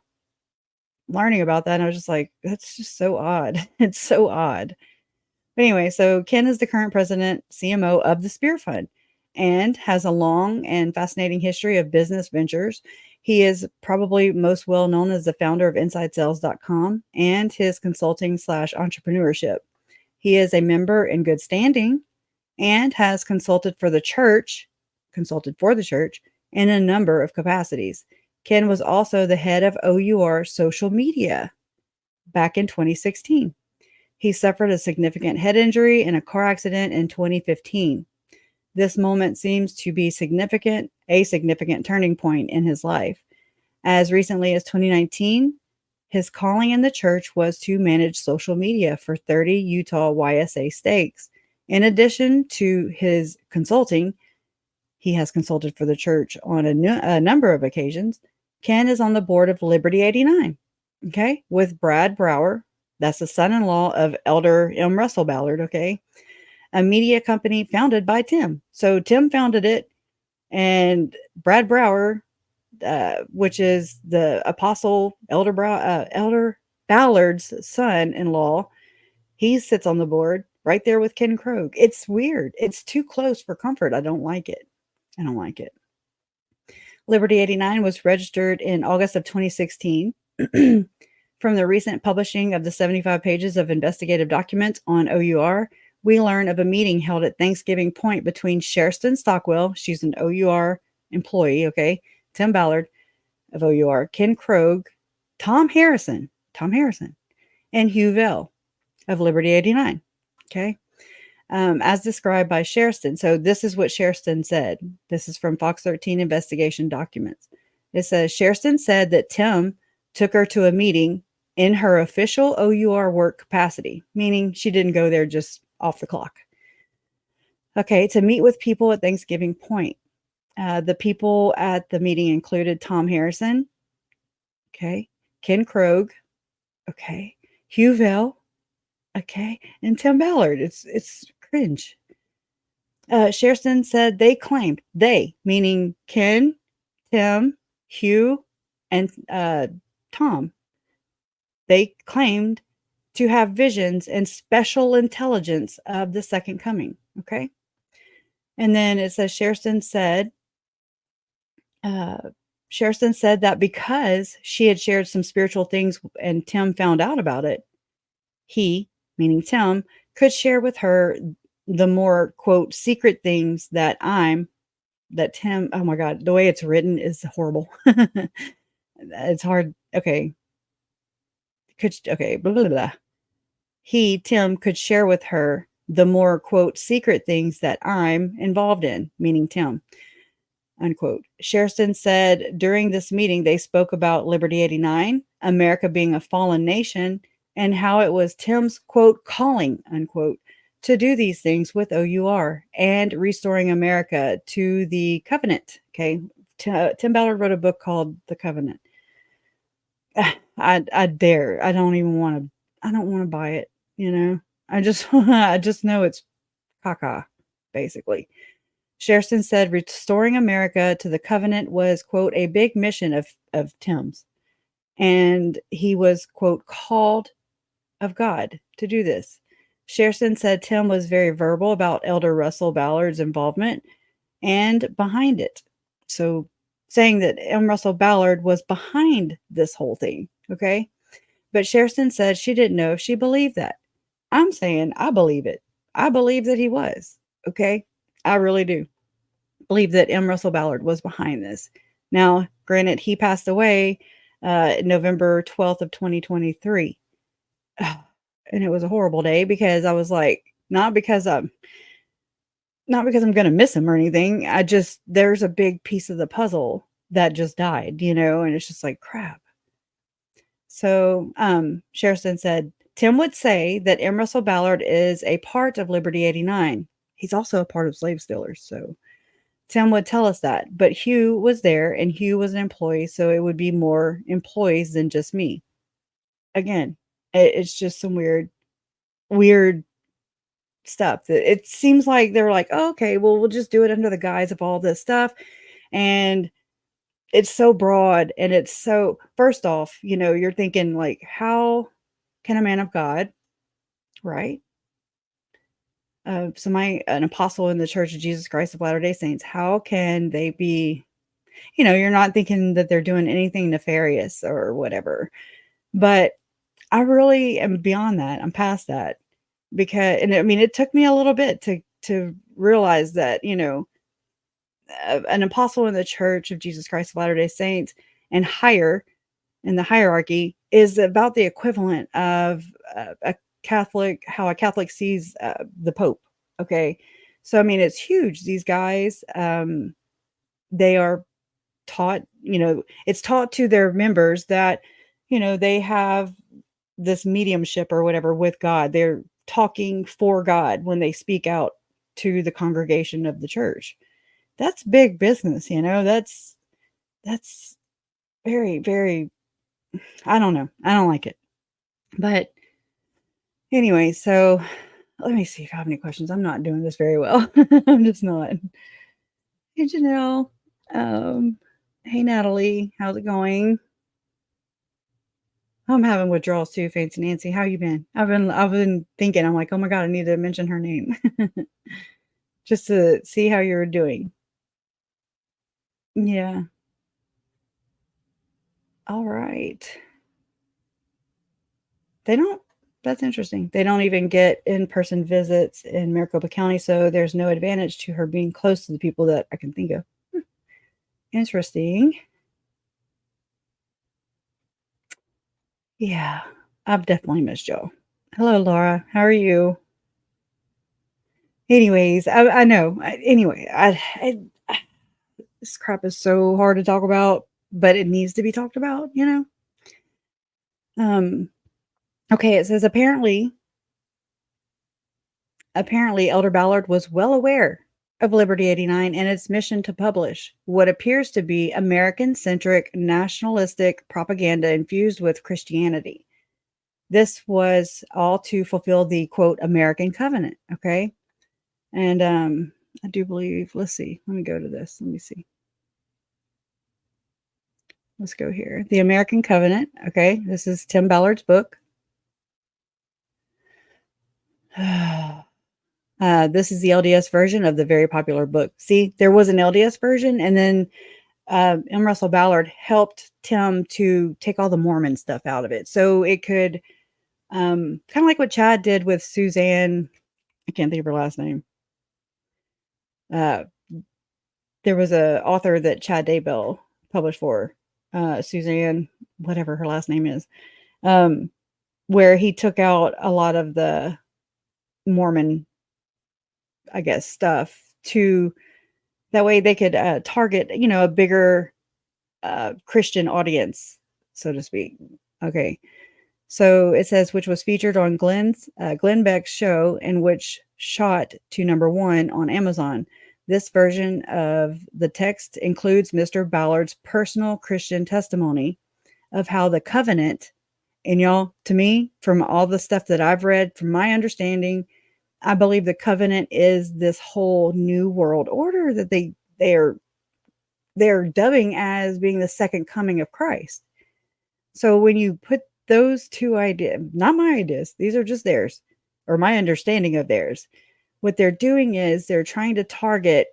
learning about that and I was just like, that's just so odd. It's so odd. But anyway, so Ken is the current president, CMO of the Spear Fund, and has a long and fascinating history of business ventures. He is probably most well known as the founder of InsideSales.com and his consulting / entrepreneurship. He is a member in good standing and has consulted for the church in a number of capacities. Ken was also the head of OUR social media back in 2016. He suffered a significant head injury in a car accident in 2015. This moment seems to be a significant turning point in his life. As recently as 2019, his calling in the church was to manage social media for 30 Utah YSA stakes. In addition to his consulting, he has consulted for the church on a number of occasions. Ken is on the board of Liberty 89, okay, with Brad Brower. That's the son-in-law of Elder M. Russell Ballard, okay, a media company founded by Tim. So Tim founded it, and Brad Brower, which is the apostle Elder Ballard's son-in-law, he sits on the board right there with Ken Krogue. It's weird. It's too close for comfort. I don't like it. Liberty 89 was registered in August of 2016. From the recent publishing of the 75 pages of investigative documents on OUR, we learn of a meeting held at Thanksgiving Point between Sherston Stockwell, she's an OUR employee, okay, Tim Ballard of OUR, Ken Krogue, Thom Harrison, and Hugh Vell of Liberty 89, okay, as described by Sherston. So this is what Sherston said. This is from Fox 13 investigation documents. It says, Sherston said that Tim took her to a meeting in her official OUR work capacity, meaning she didn't go there just off the clock. Okay, to meet with people at Thanksgiving Point. The people at the meeting included Thom Harrison, okay, Ken Krogue, okay, Hugh Vell, okay, and Tim Ballard. It's cringe. Sherston said they, meaning Ken, Tim, Hugh, and Thom, they claimed to have visions and special intelligence of the second coming. Okay. And then it says Sherston said that because she had shared some spiritual things and Tim found out about it, he, meaning Tim, could share with her the more, quote, secret things that Tim, oh my God, the way it's written is horrible. It's hard. Okay. Blah, blah, blah. Tim could share with her the more, quote, secret things that I'm involved in, meaning Tim, unquote. Sherston said during this meeting, they spoke about Liberty 89, America being a fallen nation, and how it was Tim's, quote, calling, unquote, to do these things with OUR and restoring America to the covenant. Okay. Tim Ballard wrote a book called The Covenant. I dare. I don't want to buy it. I just know it's caca, basically. Harrison said restoring America to the covenant was, quote, a big mission of Tim's. And he was, quote, called of God to do this. Harrison said Tim was very verbal about Elder Russell Ballard's involvement and behind it. So saying that M. Russell Ballard was behind this whole thing, okay? But Harrison said she didn't know if she believed that. I'm saying I believe it. I believe that he was, okay? I really do believe that M. Russell Ballard was behind this. Now, granted, he passed away November 12th of 2023. And it was a horrible day because I was like, not because I'm going to miss him or anything. There's a big piece of the puzzle that just died, and it's just like crap. So, Harrison said, Tim would say that M. Russell Ballard is a part of Liberty 89. He's also a part of Slave Stealers. So Tim would tell us that, but Hugh was there and Hugh was an employee. So it would be more employees than just me. Again, it's just some weird stuff that it seems like they're like, oh, okay, well, we'll just do it under the guise of all this stuff. And it's so broad. And it's so, first off, you're thinking like, how can a man of God, right? An apostle in the Church of Jesus Christ of Latter-day Saints, how can they be, you're not thinking that they're doing anything nefarious or whatever. But I really am beyond that. I'm past that. Because, and I mean, it took me a little bit to realize that, an apostle in the Church of Jesus Christ of Latter-day Saints and higher in the hierarchy is about the equivalent of a Catholic, how a Catholic sees the Pope. Okay. So, I mean, it's huge. These guys, they are taught, it's taught to their members that, they have this mediumship or whatever with God. They're talking for God when they speak out to the congregation of the church. That's big business, that's very, very, I don't know. I don't like it. But anyway, so let me see if I have any questions. I'm not doing this very well. I'm just not. Hey, Janelle. Hey, Natalie. How's it going? I'm having withdrawals too, Fancy Nancy. How you been? I've been thinking, I'm like, oh my God, I need to mention her name. Just to see how you're doing. Yeah. All right. That's interesting. They don't even get in-person visits in Maricopa County, so there's no advantage to her being close to the people that I can think of. Interesting. Yeah, I've definitely missed y'all. Hello, Laura. How are you? Anyways, I know. This crap is so hard to talk about, but it needs to be talked about, Okay, it says apparently Elder Ballard was well aware of Liberty 89 and its mission to publish what appears to be American-centric nationalistic propaganda infused with Christianity. This was all to fulfill the, quote, American covenant, okay? And I do believe, let's see, let me go to this. Let me see. Let's go here. The American Covenant, okay? This is Tim Ballard's book. This is the LDS version of the very popular book. See, there was an LDS version, and then M. Russell Ballard helped Tim to take all the Mormon stuff out of it. So it could, kind of like what Chad did with Suzanne. I can't think of her last name. There was a author that Chad Daybell published for, Suzanne, whatever her last name is, where he took out a lot of the Mormon, I guess, stuff to that way they could target, a bigger Christian audience, so to speak. Okay. So it says, which was featured on Glenn Beck's show and which shot to #1 on Amazon. This version of the text includes Mr. Ballard's personal Christian testimony of how the covenant, and y'all, to me, from all the stuff that I've read, from my understanding, I believe the covenant is this whole new world order that they're dubbing as being the second coming of Christ. So when you put those two ideas, not my ideas, these are just theirs, or my understanding of theirs, what they're doing is they're trying to target,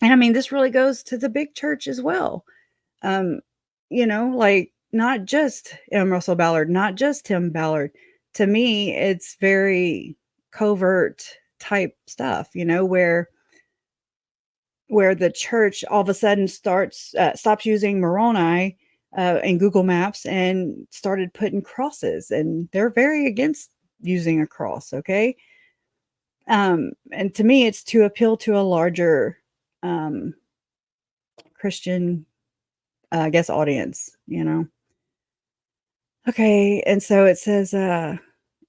and I mean, this really goes to the big church as well. Like not just M. Russell Ballard, not just Tim Ballard. To me, it's very covert type stuff, where the church all of a sudden stops using Moroni in Google Maps and started putting crosses, and they're very against using a cross. Okay. And to me, it's to appeal to a larger Christian, I guess, audience, Okay. And so it says,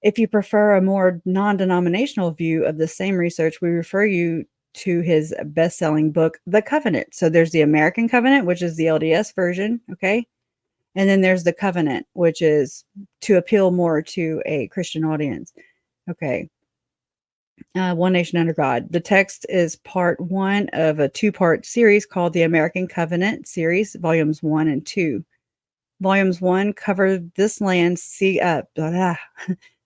if you prefer a more non-denominational view of the same research, we refer you to his best-selling book, The Covenant. So there's the American Covenant, which is the LDS version. Okay. And then there's the Covenant, which is to appeal more to a Christian audience. Okay. One Nation Under God. The text is part 1 of a 2-part series called the American Covenant series, volumes 1 and 2. Volumes 1 cover this land's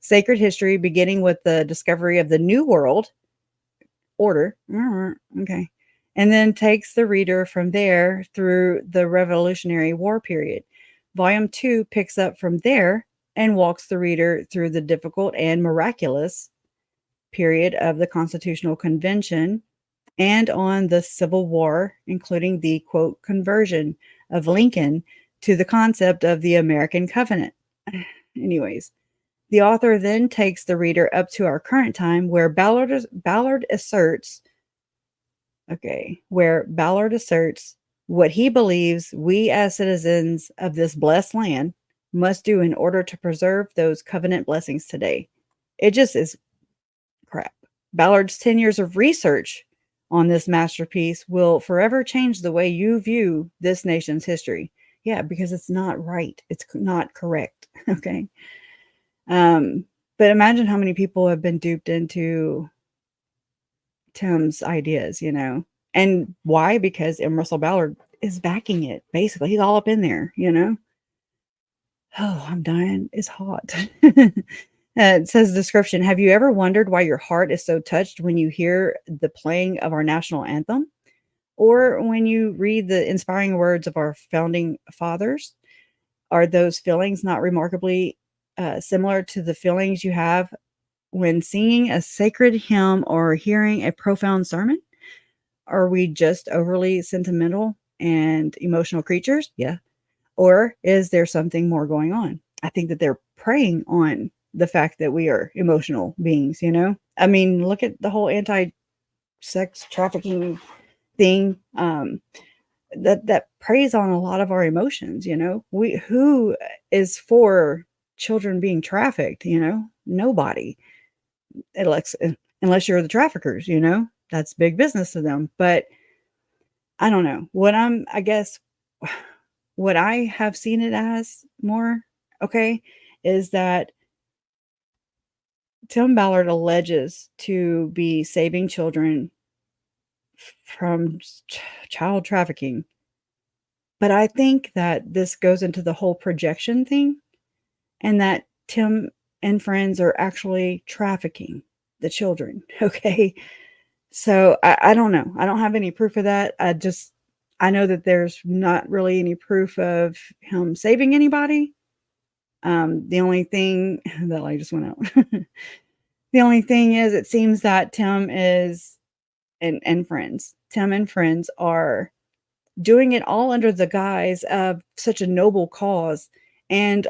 sacred history, beginning with the discovery of the New World Order. Okay. And then takes the reader from there through the Revolutionary War period. Volume 2 picks up from there and walks the reader through the difficult and miraculous period of the Constitutional Convention and on the Civil War, including the, quote, conversion of Lincoln to the concept of the American Covenant. Anyways, the author then takes the reader up to our current time where Ballard asserts what he believes we as citizens of this blessed land must do in order to preserve those covenant blessings today. It just is crap. Ballard's 10 years of research on this masterpiece will forever change the way you view this nation's history. Yeah, because it's not right. It's not correct. Okay. But imagine how many people have been duped into Tim's ideas, and why? Because M. Russell Ballard is backing it. Basically, he's all up in there, Oh, I'm dying. It's hot. It says description. Have you ever wondered why your heart is so touched when you hear the playing of our national anthem? Or when you read the inspiring words of our founding fathers? Are those feelings not remarkably similar to the feelings you have when singing a sacred hymn or hearing a profound sermon? Are we just overly sentimental and emotional creatures? Yeah. Or is there something more going on? I think that they're preying on the fact that we are emotional beings, I mean, look at the whole anti-sex trafficking thing. That preys on a lot of our emotions, who is for children being trafficked, nobody, unless you're the traffickers, that's big business to them. But I don't know what what I have seen it as more, okay, is that Tim Ballard alleges to be saving children from child trafficking. But I think that this goes into the whole projection thing, and that Tim and friends are actually trafficking the children. Okay. So I don't know. I don't have any proof of that. I know that there's not really any proof of him saving anybody. The only thing that light just went out. The only thing is, it seems that Tim and friends are doing it all under the guise of such a noble cause, and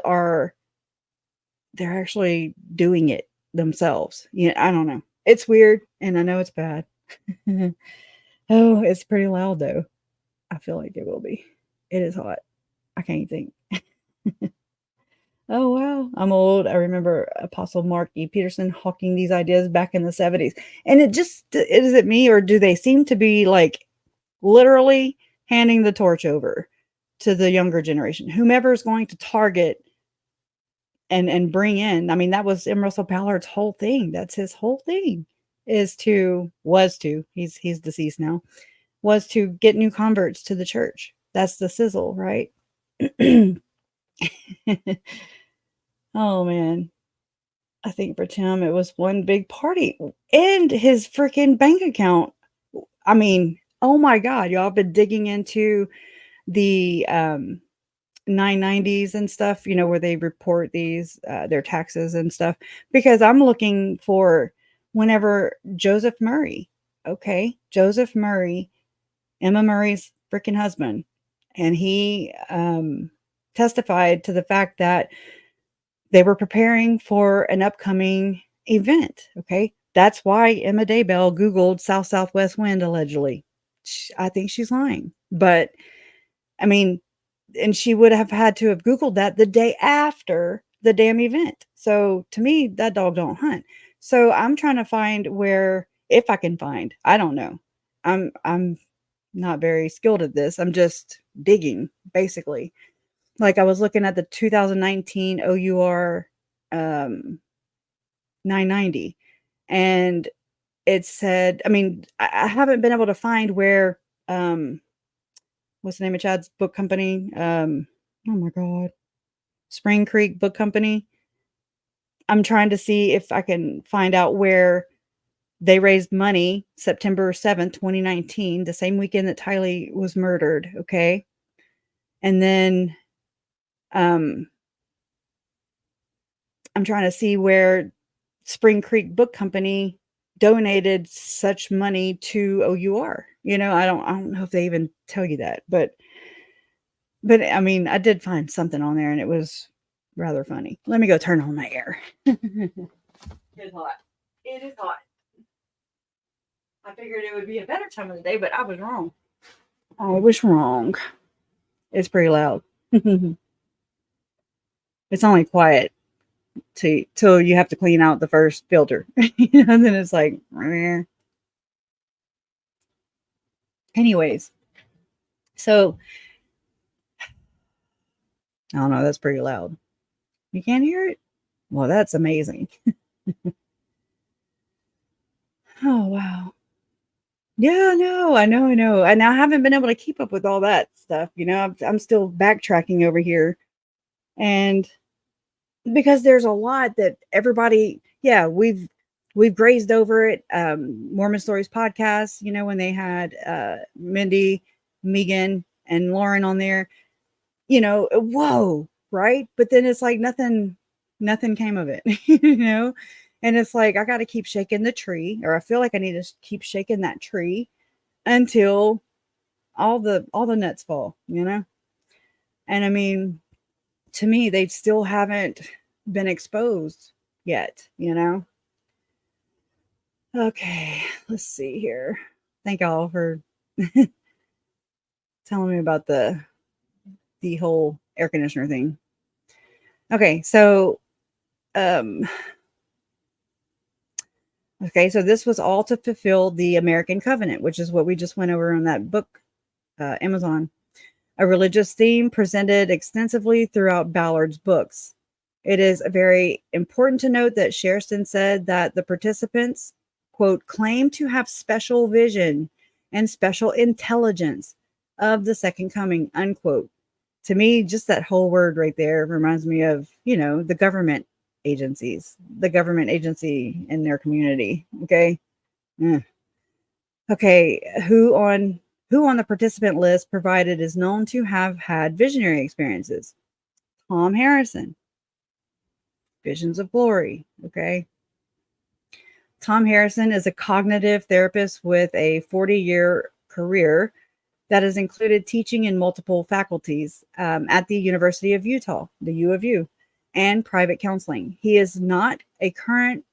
they're actually doing it themselves. I don't know. It's weird, and I know it's bad. Oh, it's pretty loud though. I feel like it will be. It is hot. I can't think. Oh, wow. I'm old. I remember Apostle Mark E. Peterson hawking these ideas back in the 70s. And is it me, or do they seem to be like literally handing the torch over to the younger generation? Whomever is going to target and bring in, I mean, that was M. Russell Ballard's whole thing. That's his whole thing, he's deceased now, was to get new converts to the church. That's the sizzle, right? Oh man. I think for Tim, it was one big party and his freaking bank account. I mean, oh my God, y'all have been digging into the 990s and stuff, where they report these, their taxes and stuff, because I'm looking for whenever Joseph Murray, Joseph Murray, Emma Murray's freaking husband, and he testified to the fact that they were preparing for an upcoming event. Okay. That's why Emma Daybell Googled South Southwest wind allegedly. I think she's lying. But I mean, and she would have had to have Googled that the day after the damn event. So to me, that dog don't hunt. So I'm trying to find where, if I can find, I don't know. I'm not very skilled at this. I'm just digging, basically. Like I was looking at the 2019 OUR 990, and it said, I mean, I haven't been able to find where, what's the name of Chad's book company? Oh my God. Spring Creek Book Company. I'm trying to see if I can find out where they raised money September 7th, 2019, the same weekend that Tylee was murdered. Okay. And then, I'm trying to see where Spring Creek Book Company donated such money to OUR. I don't know if they even tell you that, but I mean, I did find something on there and it was rather funny. Let me go turn on my air. It's hot. It is hot. I figured it would be a better time of the day, but I was wrong. I was wrong. It's pretty loud. It's only quiet till you have to clean out the first filter. And then it's like, meh. Anyways. So, I don't know, that's pretty loud. You can't hear it? Well, that's amazing. Oh, wow. Yeah, no, I know. And I haven't been able to keep up with all that stuff. I'm still backtracking over here. And because there's a lot that everybody, yeah, we've grazed over it. Mormon Stories podcast, when they had Mindy, Megan, and Lauren on there, whoa, right? But then it's like nothing came of it, and it's like I got to keep shaking the tree, or I feel like I need to keep shaking that tree until all the nuts fall, And I mean, to me, they still haven't been exposed yet, Okay, let's see here. Thank y'all for telling me about the whole air conditioner thing. Okay, so okay, so this was all to fulfill the American Covenant, which is what we just went over on that book, Amazon. A religious theme presented extensively throughout Ballard's books. It is very important to note that Sherston said that the participants, quote, claim to have special vision and special intelligence of the second coming, unquote. To me, just that whole word right there reminds me of, the government agencies, the government agency in their community. Okay. Okay. Who on the participant list provided is known to have had visionary experiences? Thom Harrison, Visions of Glory. Okay. Thom Harrison is a cognitive therapist with a 40-year career that has included teaching in multiple faculties at the University of Utah, the U of U, and private counseling. He is not a currently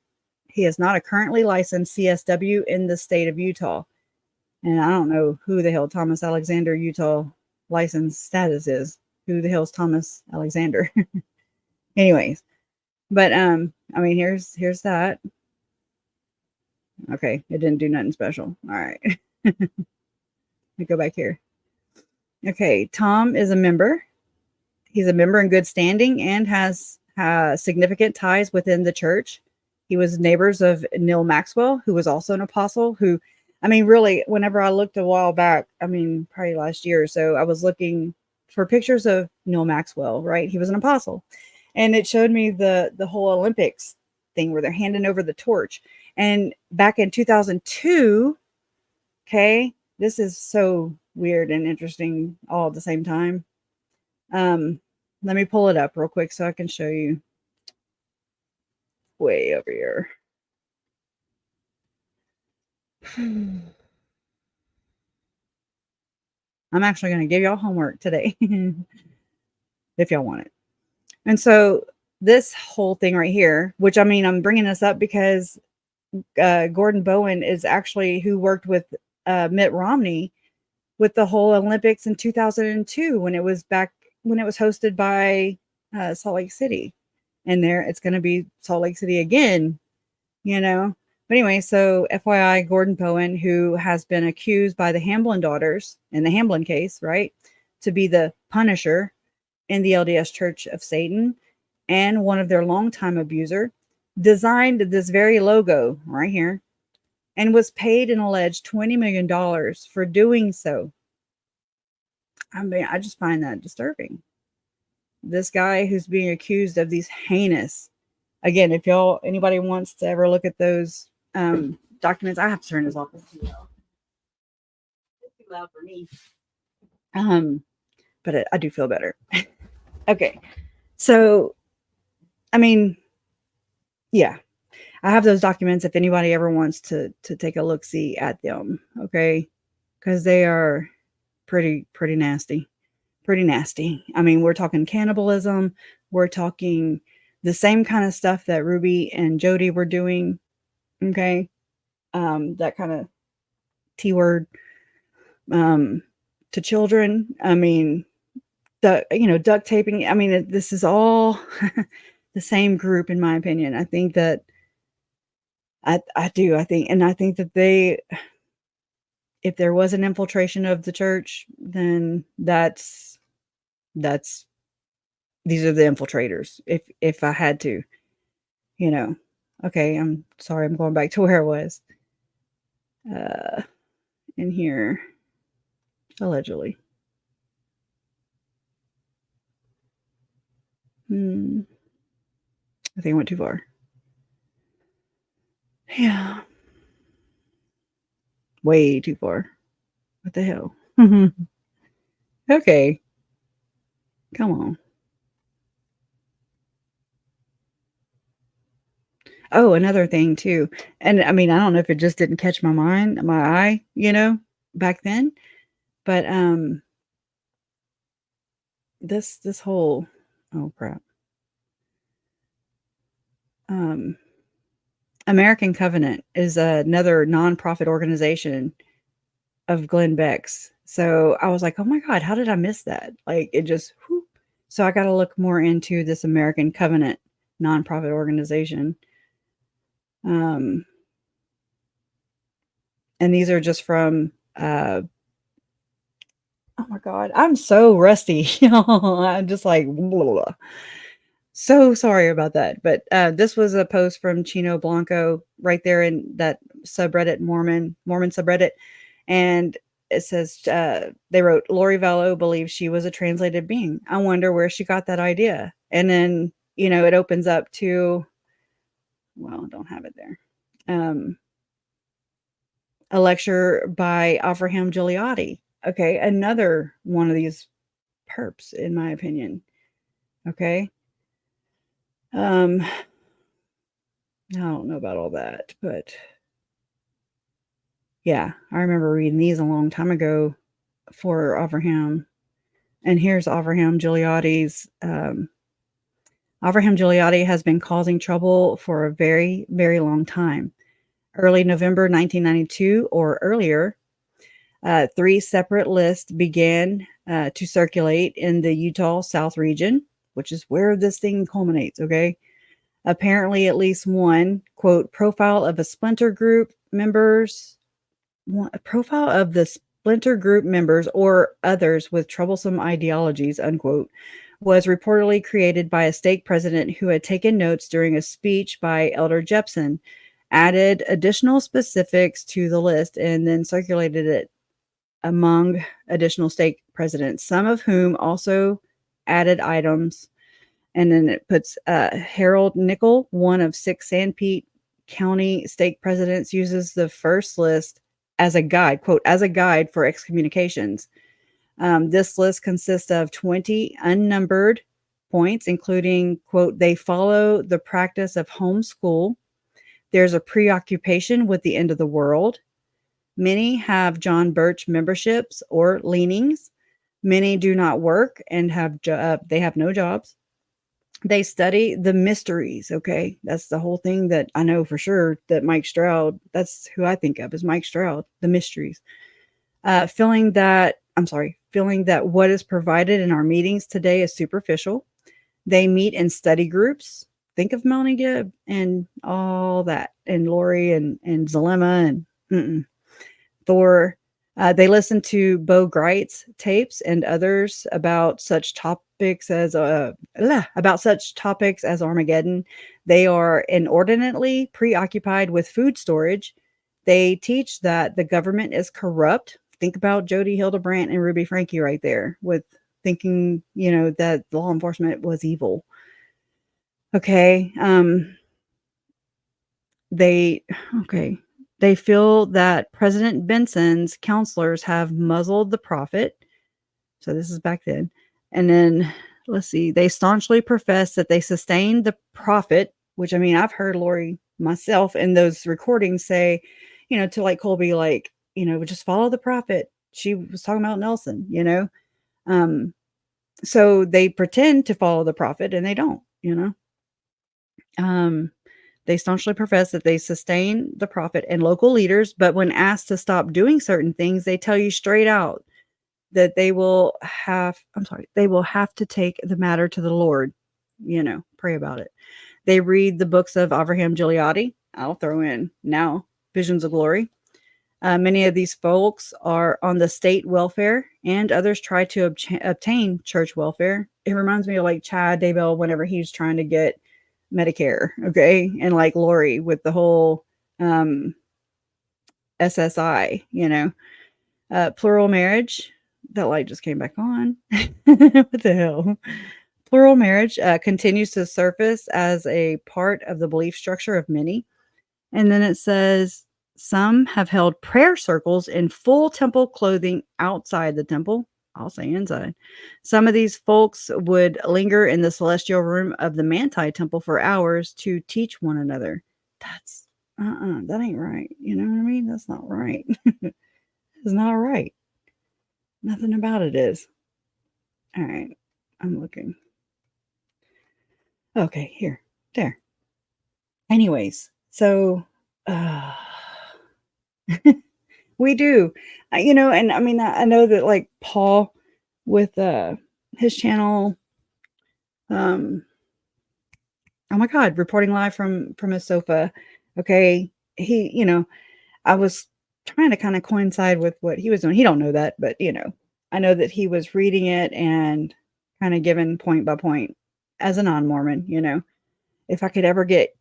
licensed CSW in the state of Utah. And I don't know who the hell Thomas Alexander Utah license status is. Who the hell's Thomas Alexander? Anyways, but I mean, here's that. Okay, it didn't do nothing special. All right. Let me go back here. Okay, Thom is a member. He's a member in good standing and has significant ties within the church. He was neighbors of Neil Maxwell, who was also an apostle, who, I mean, really, whenever I looked a while back, I mean, probably last year or so, I was looking for pictures of Neil Maxwell, right? He was an apostle. And it showed me the whole Olympics thing where they're handing over the torch. And back in 2002, okay, this is so weird and interesting all at the same time. Let me pull it up real quick so I can show you. Way over here. I'm actually going to give y'all homework today if y'all want it. And so this whole thing right here, which I mean, I'm bringing this up because Gordon Bowen is actually who worked with Mitt Romney with the whole Olympics in 2002 when it was hosted by Salt Lake City. And there it's going to be Salt Lake City again, you know. But anyway, so FYI, Gordon Bowen, who has been accused by the Hamblin daughters in the Hamblin case, right, to be the punisher in the LDS Church of Satan and one of their longtime abuser, designed this very logo right here and was paid an alleged $20 million for doing so. I mean, I just find that disturbing. This guy who's being accused of these heinous, again, if anybody wants to ever look at those documents, I have to turn this off. It's too loud. It's too loud for me. But I do feel better. Okay. So, I mean, yeah, I have those documents if anybody ever wants to take a look-see at them. Okay. Because they are pretty nasty. Pretty nasty. I mean, we're talking cannibalism. We're talking the same kind of stuff that Ruby and Jody were doing. Okay. That kind of T-word to children. I mean, duct taping. I mean, this is all the same group, in my opinion. I think that I think that if there was an infiltration of the church, then these are the infiltrators. If I had to, you know. Okay, I'm sorry, I'm going back to where I was. In here, allegedly. I think I went too far. Yeah. Way too far. What the hell? Okay. Come on. Oh, another thing too. And I mean, I don't know if it just didn't catch my eye, back then. But this whole, oh crap. American Covenant is another nonprofit organization of Glenn Beck's. So I was like, oh my God, how did I miss that? Like it just, whoop. So I got to look more into this American Covenant nonprofit organization. And these are just from, oh my God, I'm so rusty. I'm just like, blah, blah. So sorry about that. But this was a post from Chino Blanco right there in that subreddit, Mormon subreddit. And it says, they wrote, Lori Vallow believes she was a translated being. I wonder where she got that idea. And then, it opens up to, well, I don't have it there. A lecture by Avraham Gileadi. Okay. Another one of these perps, in my opinion. Okay. I don't know about all that, but yeah, I remember reading these a long time ago for Avraham. And here's Avraham Gileadi's. Avraham Gileadi has been causing trouble for a very, very long time. Early November 1992 or earlier, 3 separate lists began to circulate in the Utah South region, which is where this thing culminates, okay? Apparently, at least one, quote, profile of a splinter group members, a profile of the splinter group members or others with troublesome ideologies, unquote, was reportedly created by a stake president who had taken notes during a speech by Elder Jepson, added additional specifics to the list, and then circulated it among additional stake presidents, some of whom also added items. And then it puts Harold Nickel, one of 6 Sanpete County stake presidents, uses the first list as a guide, quote, as a guide for excommunications. This list consists of 20 unnumbered points, including, quote, they follow the practice of homeschool. There's a preoccupation with the end of the world. Many have John Birch memberships or leanings. Many do not work and they have no jobs. They study the mysteries. Okay. That's the whole thing that I know for sure that Mike Stroud, that's who I think of as Mike Stroud, the mysteries. Feeling that what is provided in our meetings today is superficial. They meet in study groups. Think of Melanie Gibb and all that, and Lori and Zalema and Thor. They listen to Bo Greit's tapes and others about such topics as Armageddon. They are inordinately preoccupied with food storage. They teach that the government is corrupt. Think about Jody Hildebrandt and Ruby Franke right there with thinking, that law enforcement was evil. Okay. They feel that President Benson's counselors have muzzled the prophet. So this is back then. And then let's see, they staunchly profess that they sustained the prophet, which I've heard Lori myself in those recordings say, to like Colby, like, just follow the prophet. She was talking about Nelson, so they pretend to follow the prophet and they don't, They staunchly profess that they sustain the prophet and local leaders, but when asked to stop doing certain things, they tell you straight out that they will have to take the matter to the Lord, pray about it. They read the books of Avraham Gileadi. I'll throw in now Visions of Glory. Many of these folks are on the state welfare, and others try to obtain church welfare. It reminds me of like Chad Daybell whenever he's trying to get Medicare, okay, and like Lori with the whole SSI, plural marriage. That light just came back on. What the hell? Plural marriage continues to surface as a part of the belief structure of many. And then it says, some have held prayer circles in full temple clothing outside the temple. I'll say inside. Some of these folks would linger in the celestial room of the Manti temple for hours to teach one another. That's, that ain't right. You know what I mean? That's not right. It's not right. Nothing about it is. All right. I'm looking. Okay, here. There. Anyways, so we do, and I know that like Paul with his channel, oh my God, reporting live from his sofa. Okay, he, I was trying to kind of coincide with what he was doing. He don't know that, but I know that he was reading it and kind of given point by point as a non-Mormon. If I could ever get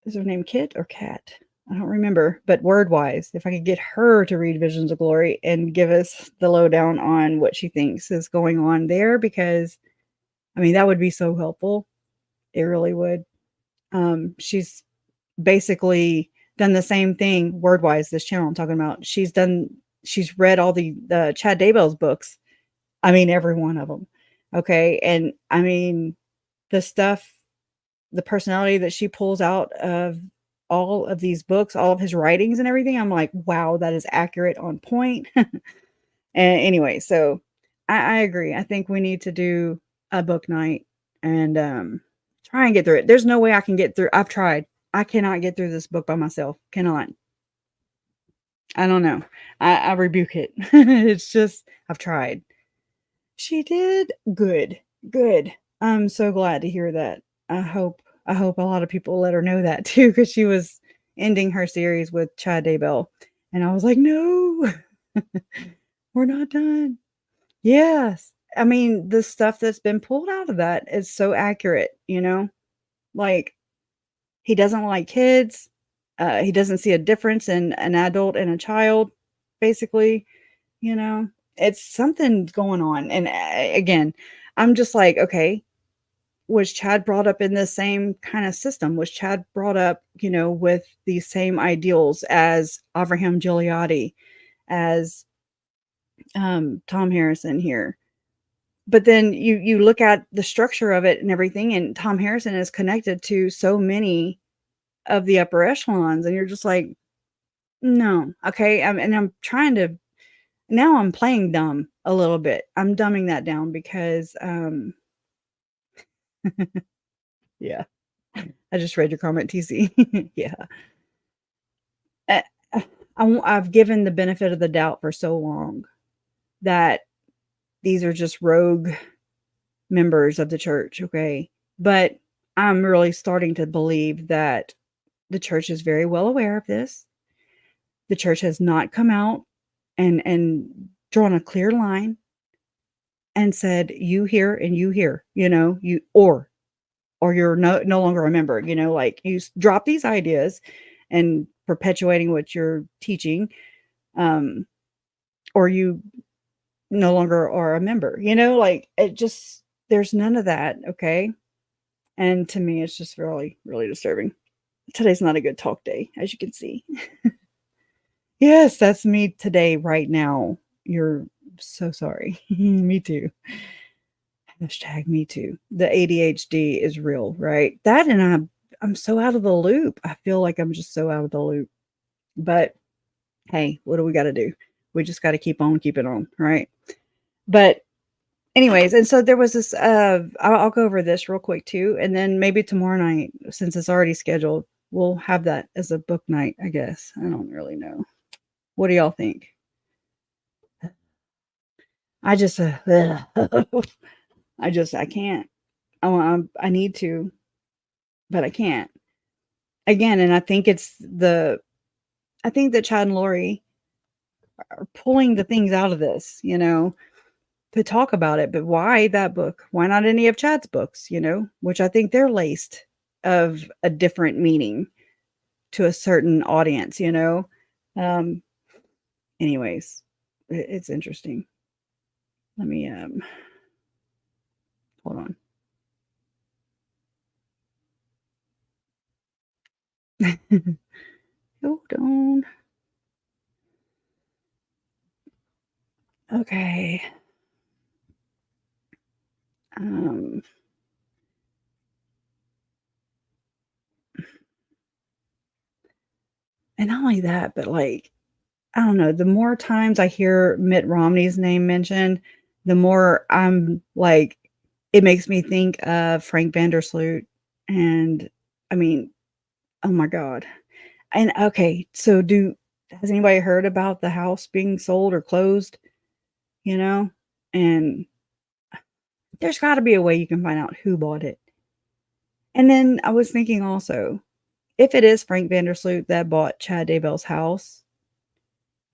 is her name Kit or Cat? I don't remember, but word-wise, if I could get her to read Visions of Glory and give us the lowdown on what she thinks is going on there, because, that would be so helpful. It really would. She's basically done the same thing word-wise, this channel I'm talking about. She's read all the Chad Daybell's books. Every one of them. Okay. And the stuff, the personality that she pulls out of all of these books, all of his writings and everything, I'm like, wow, that is accurate, on point. And anyway, so I agree. I think we need to do a book night and try and get through it. There's no way I can get through. I've tried. I cannot get through this book by myself. Cannot. I don't know. I rebuke it. It's just, I've tried. She did good. Good. I'm so glad to hear that. I hope a lot of people let her know that too, because she was ending her series with Chad Daybell. And I was like, no, we're not done. Yes. I mean, the stuff that's been pulled out of that is so accurate, you know? Like, he doesn't like kids. He doesn't see a difference in an adult and a child, basically, you know? It's something going on. And again, I'm just like, okay, was Chad brought up in the same kind of system? Was Chad brought up, with these same ideals as Avraham Gileadi, as Thom Harrison here? But then you look at the structure of it and everything, and Thom Harrison is connected to so many of the upper echelons, and you're just like, no, okay. I'm trying to, now I'm playing dumb a little bit. I'm dumbing that down because, yeah, I just read your comment, TC. Yeah. Uh, I've given the benefit of the doubt for so long that these are just rogue members of the church, okay? But I'm really starting to believe that the church is very well aware of this. The church has not come out and drawn a clear line and said, you here and you here, you or you're no longer a member, like you drop these ideas and perpetuating what you're teaching, or you no longer are a member, like it just, there's none of that. Okay. And to me, it's just really, really disturbing. Today's not a good talk day, as you can see. Yes, that's me today, right now. You're so sorry. Me too. Hashtag me too. The ADHD is real, right? That, and I'm so out of the loop. I feel like I'm just so out of the loop. But hey, what do we got to do? We just got to keep on keeping on, right? But anyways, and so there was this, I'll go over this real quick too. And then maybe tomorrow night, since it's already scheduled, we'll have that as a book night, I guess. I don't really know. What do y'all think? I just, I can't. I need to, but I can't. Again, and I think I think that Chad and Lori are pulling the things out of this, to talk about it. But why that book? Why not any of Chad's books, which I think they're laced of a different meaning to a certain audience, anyways, it's interesting. Let me, hold on. Hold on. Okay. And not only that, but like, I don't know, the more times I hear Mitt Romney's name mentioned, the more I'm like, it makes me think of Frank Vandersloot. And I mean, oh my God. And okay, so has anybody heard about the house being sold or closed? And there's got to be a way you can find out who bought it. And then I was thinking also, if it is Frank Vandersloot that bought Chad Daybell's house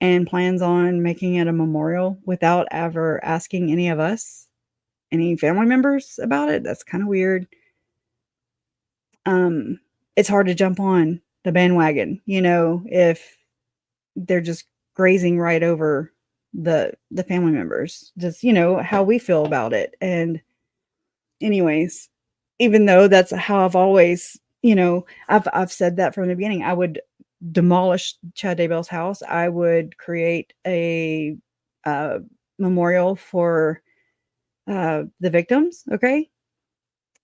and plans on making it a memorial without ever asking any of us, any family members about it, that's kind of weird. It's hard to jump on the bandwagon, if they're just grazing right over the family members, just, how we feel about it. And anyways, even though that's how I've always, I've said that from the beginning, I would demolish Chad Daybell's house. I would create a memorial for the victims, okay?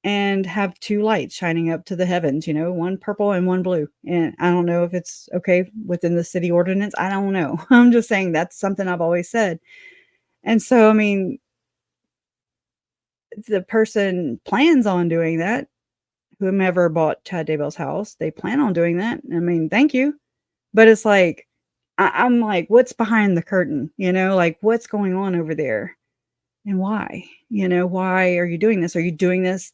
And have two lights shining up to the heavens, one purple and one blue. And I don't know if it's okay within the city ordinance. I don't know. I'm just saying that's something I've always said. And so, I mean, the person plans on doing that. Whomever bought Chad Daybell's house, they plan on doing that. I mean, thank you. But it's like, I'm like, what's behind the curtain? Like, what's going on over there? And why? Why are you doing this? Are you doing this?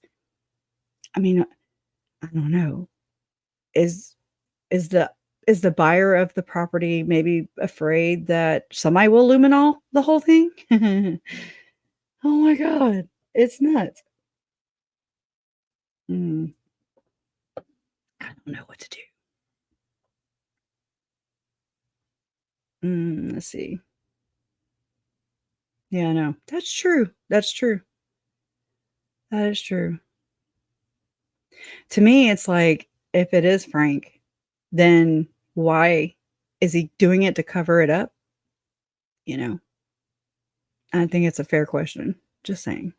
I mean, I don't know. Is is the buyer of the property maybe afraid that somebody will luminol the whole thing? Oh my god, it's nuts. Mm, I don't know what to do. Let's see. Yeah, no, that's true. That's true. That is true. To me, it's like if it is Frank, then why is he doing it to cover it up? You know, I think it's a fair question. Just saying.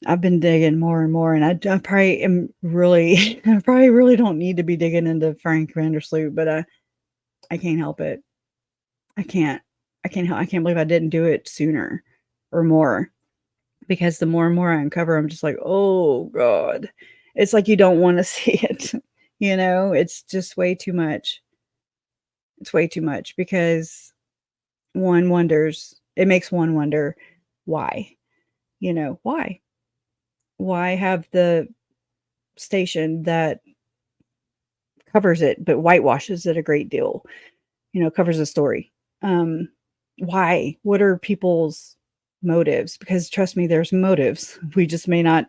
I've been digging more and more, and I probably am really, I probably really don't need to be digging into Frank Vandersloot, but I can't help it. I can't. I can't believe I didn't do it sooner or more, because the more and more I uncover, I'm just like, oh god, it's like you don't want to see it. It's just way too much. It's way too much because one wonders. It makes one wonder why. Why? Why have the station that covers it but whitewashes it a great deal, covers the story? Why? What are people's motives? Because trust me, there's motives. We just may not,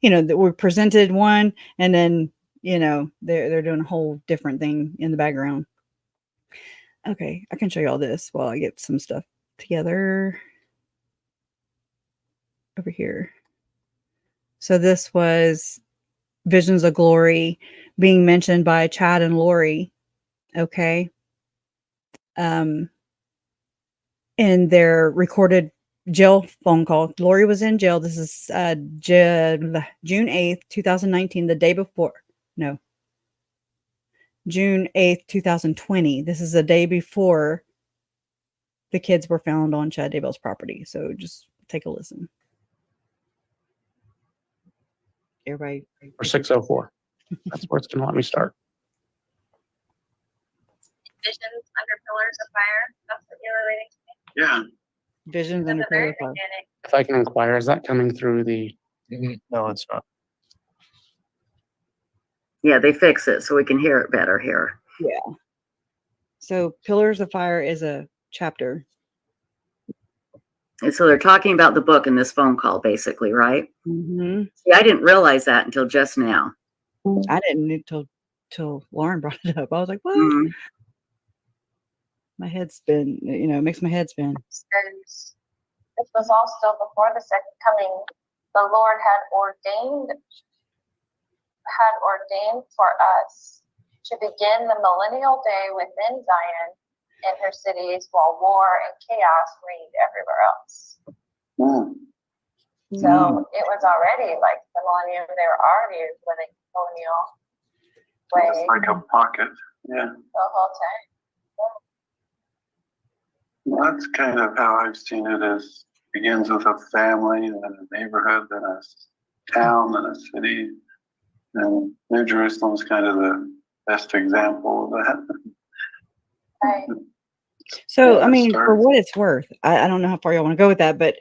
that we're presented one, and then they're doing a whole different thing in the background. Okay, I can show you all this while I get some stuff together over here. So this was Visions of Glory being mentioned by Chad and Lori. Okay. In their recorded jail phone call. Lori was in jail. This is June 8th, 2019, the day before. No. June 8th, 2020. This is the day before the kids were found on Chad Daybell's property. So just take a listen. Everybody. Or 604. That's where it's going to let me start. Visions under pillars of fire. That's what you were reading to me. Yeah. Visions At under the very fire. beginning. If I can inquire, is that coming through the? No, it's not. Yeah, they fix it so we can hear it better here. Yeah. So Pillars of Fire is a chapter. And so they're talking about the book in this phone call, basically, right? Mm-hmm. See, I didn't realize that until just now. I didn't till Lauren brought it up. I was like, what? Mhm. My head spin, it makes my head spin. And this was all still before the second coming. The Lord had ordained for us to begin the millennial day within Zion and her cities, while war and chaos reigned everywhere else. So it was already like the millennium. They were already living millennial way. It's like a pocket. Yeah. The whole time. Well, that's kind of how I've seen it. As begins with a family, and then a neighborhood, then a town, then a city. And New Jerusalem is kind of the best example of that. Right. So, Yeah, I mean, for starts. what it's worth, I don't know how far y'all want to go with that, but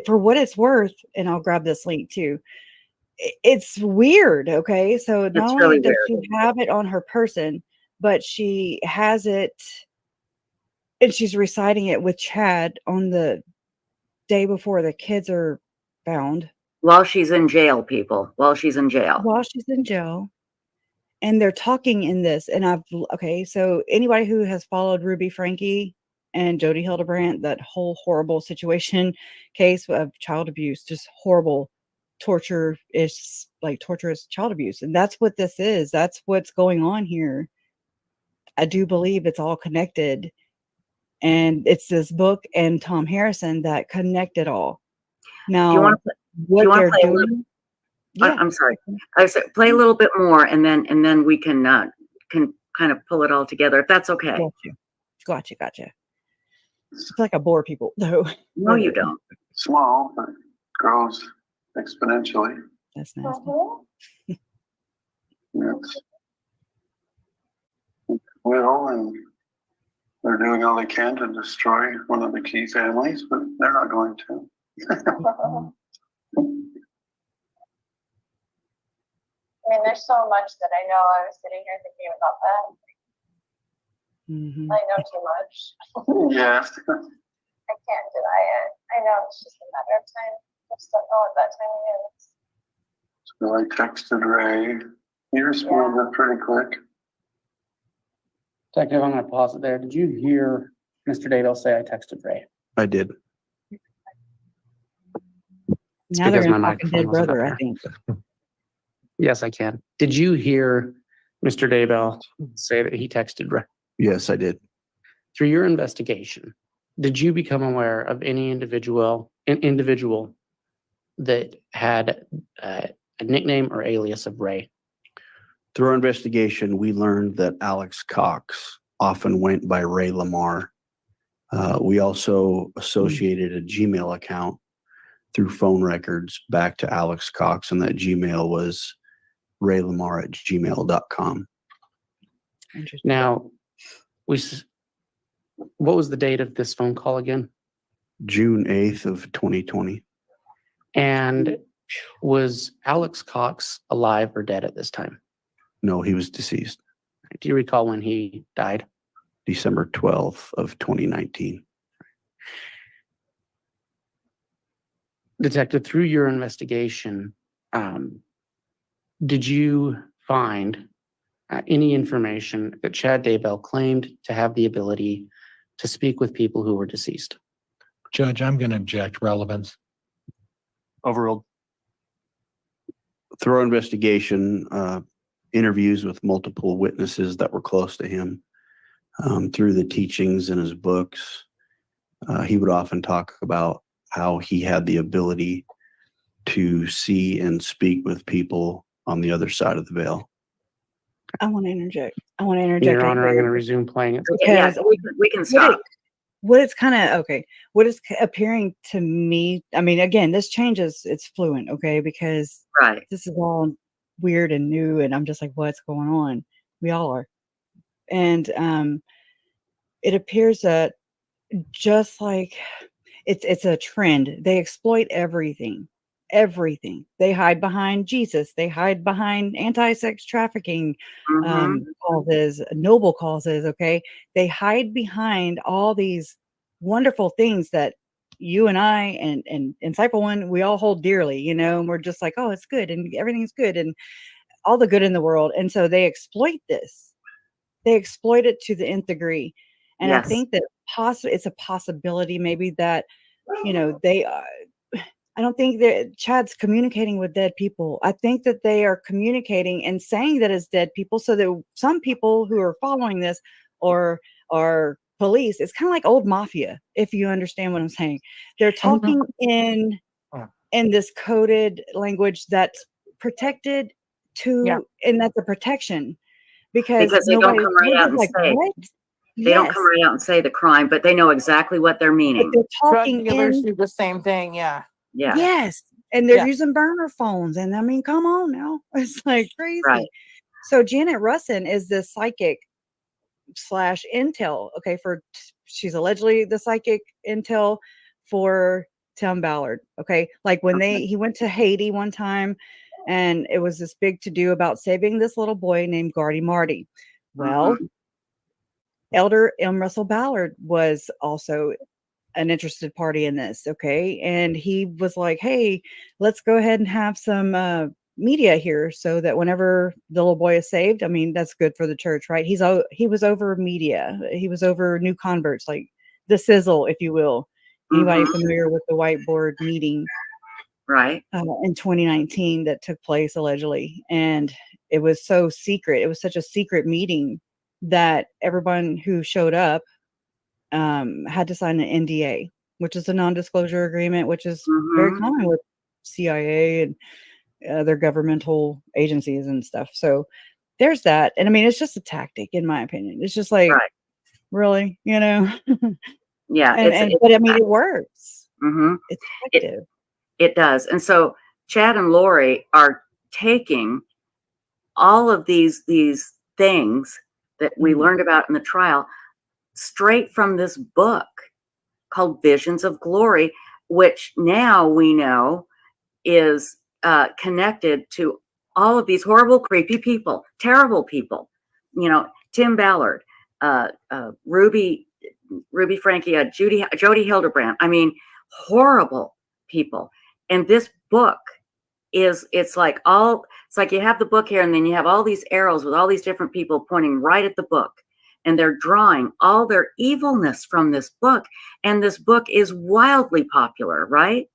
for what it's worth, and I'll grab this link too. It's weird. Okay. So not It's only really does weird. she have it on her person, but she has it and she's reciting it with Chad on the day before the kids are found. While she's in jail, people. While she's in jail. While she's in jail. And they're talking in this. And okay, so anybody who has followed Ruby Frankie and Jody Hildebrandt, that whole horrible situation case of child abuse, just horrible torturous child abuse. And that's what this is. That's what's going on here. I do believe it's all connected. And it's this book and Thom Harrison that connect it all. Now, Do you want what to they're play a little? doing. Yeah. I'm sorry. I said play a little bit more, and then we can kind of pull it all together, if that's okay. Gotcha. It's like I bore people, though. No, you don't. Small, but grows exponentially. That's nasty. It's little, and they're doing all they can to destroy one of the key families, but they're not going to. I mean, there's so much that I know. I was sitting here thinking about that. I know too much. Yes. I can't deny it. I know it's just a matter of time. I just don't know what that timing is. So I texted Ray. He responded pretty quick. Detective, I'm gonna pause it there. Did you hear Mr. Daybell say I texted Ray? I did. Now they're because gonna my talk microphone dead wasn't brother, up I think. Yes, I can. Did you hear Mr. Daybell say that he texted Ray? Yes, I did. Through your investigation, did you become aware of any individual that had a nickname or alias of Ray? Through our investigation, we learned that Alex Cox often went by Ray Lamar. We also associated a Gmail account through phone records back to Alex Cox, and that Gmail was raylamar@gmail.com. Interesting. Now, what was the date of this phone call again? June 8th of 2020. And was Alex Cox alive or dead at this time? No, he was deceased. Do you recall when he died? December 12th of 2019. Detective, through your investigation, did you find any information that Chad Daybell claimed to have the ability to speak with people who were deceased? Judge, I'm going to object. Relevance. Overruled. Through our investigation, interviews with multiple witnesses that were close to him, through the teachings in his books, he would often talk about how he had the ability to see and speak with people on the other side of the veil. I want to interject. Your right Honor, I'm there. going to resume playing it. Yeah, Because we can stop. what it's kind of okay. What is appearing to me, I mean, again, this changes, it's fluent, okay, because Right. this is all weird and new, and I'm just like, what's going on? We all are. And it appears that just like it's a trend, they exploit everything. They hide behind Jesus, they hide behind anti-sex trafficking causes, noble causes, okay? They hide behind all these wonderful things that you and I and Insightful One, we all hold dearly, you know, and we're just like, oh, it's good and everything's good and all the good in the world. And so they exploit this. They exploit it to the nth degree. And Yes. I think that it's a possibility maybe that, you know, they I don't think that Chad's communicating with dead people. I think that they are communicating and saying that it's dead people so that some people who are following this or are police, it's kind of like old mafia, if you understand what I'm saying. They're talking in this coded language that's protected to, and that's a protection because they don't come right out and say. what? They don't come right out and say the crime, but they know exactly what they're But meaning. they're Drug talking dealers in do the same thing. Yeah. Yeah. yes, and they're Yeah. using burner phones, and I mean, come on now, it's like crazy. Right. So Janet Russin is the psychic / intel. Okay, she's allegedly the psychic intel for Tim Ballard. Okay, like when he went to Haiti one time, and it was this big to do about saving this little boy named Gardy Marty. Well, Elder M. Russell Ballard was also an interested party in this, okay? And he was like, hey, let's go ahead and have some media here so that whenever the little boy is saved, I mean, that's good for the church, right? He was over media. He was over new converts, like the sizzle, if you will. Anybody familiar with the whiteboard meeting? Right. In 2019 that took place allegedly. And it was so secret. It was such a secret meeting that everyone who showed up had to sign an NDA, which is a non-disclosure agreement, which is very common with CIA and other governmental agencies and stuff. So there's that. And I mean, it's just a tactic, in my opinion. It's just like, really, you know? Yeah. But I mean, it works. It's effective. It does. And so Chad and Lori are taking all of these things that we learned about in the trial, straight from this book called Visions of Glory, which now we know is connected to all of these horrible, creepy people, terrible people. You know, Tim Ballard, Ruby Frankie, Jody Hildebrand. I mean, horrible people. And this book it's like you have the book here, and then you have all these arrows with all these different people pointing right at the book, and they're drawing all their evilness from this book. And this book is wildly popular, right?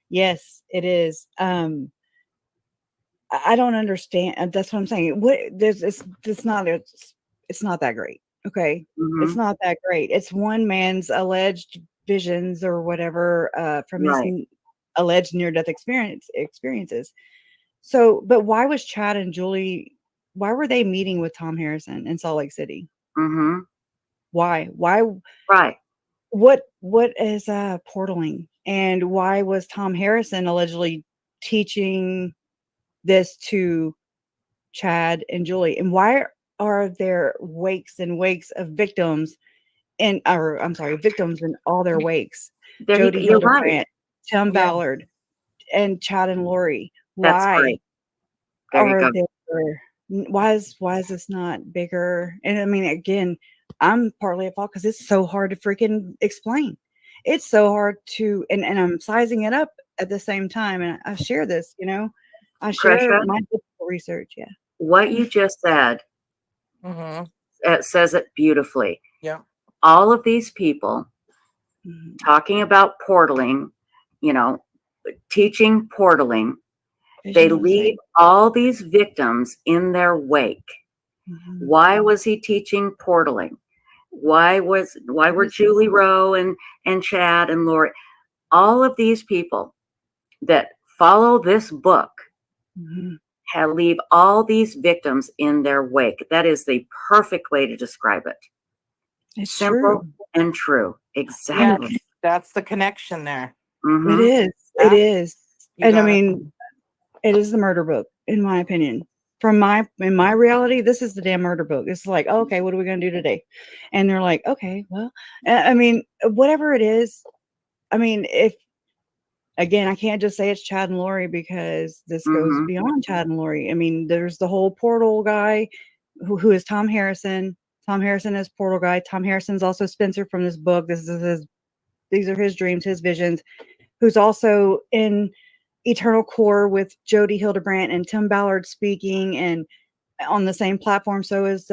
Yes, it is. I don't understand. That's what I'm saying. It's not that great. Okay. Mhm. It's not that great. It's one man's alleged visions or whatever from his Right. alleged near-death experiences. So, but why was Chad and Julie, why were they meeting with Thom Harrison in Salt Lake City? Mm-hmm. Why? Right. What is portaling? And why was Thom Harrison allegedly teaching this to Chad and Julie? And why are there wakes and wakes of victims victims in all their wakes? Jody You're right. Hildebrand, Tim Yeah. Ballard, and Chad and Lori. That's Why great. There you are go. there? Why is this not bigger? And I mean, again, I'm partly at fault because it's so hard to freaking explain. It's so hard to, and I'm sizing it up at the same time. And I share this, I share Krisha, my difficult research. Yeah. what you just said Mm-hmm. says it beautifully. Yeah. All of these people Mhm. talking about portaling, teaching portaling, they leave all these victims in their wake. Mhm. Why was he teaching portaling? Why were Julie Rowe and Chad and Lori, all of these people that follow this book Mhm. leave all these victims in their wake? That is the perfect way to describe it. It's Simple true. and true. Exactly. That's the connection there. Mhm. It is. Yeah. It is. You And I got it. mean, it is the murder book, in my opinion. In my reality, this is the damn murder book. It's like, oh, okay, what are we gonna do today? And they're like, okay, well, I mean, whatever it is. I mean, if again, I can't just say it's Chad and Lori because this goes Mhm. beyond Chad and Lori. I mean, there's the whole portal guy who is Thom Harrison. Thom Harrison is portal guy. Thom Harrison's also Spencer from this book. These are his dreams, his visions. Who's also in Eternal Core with Jody Hildebrand and Tim Ballard speaking, and on the same platform. So is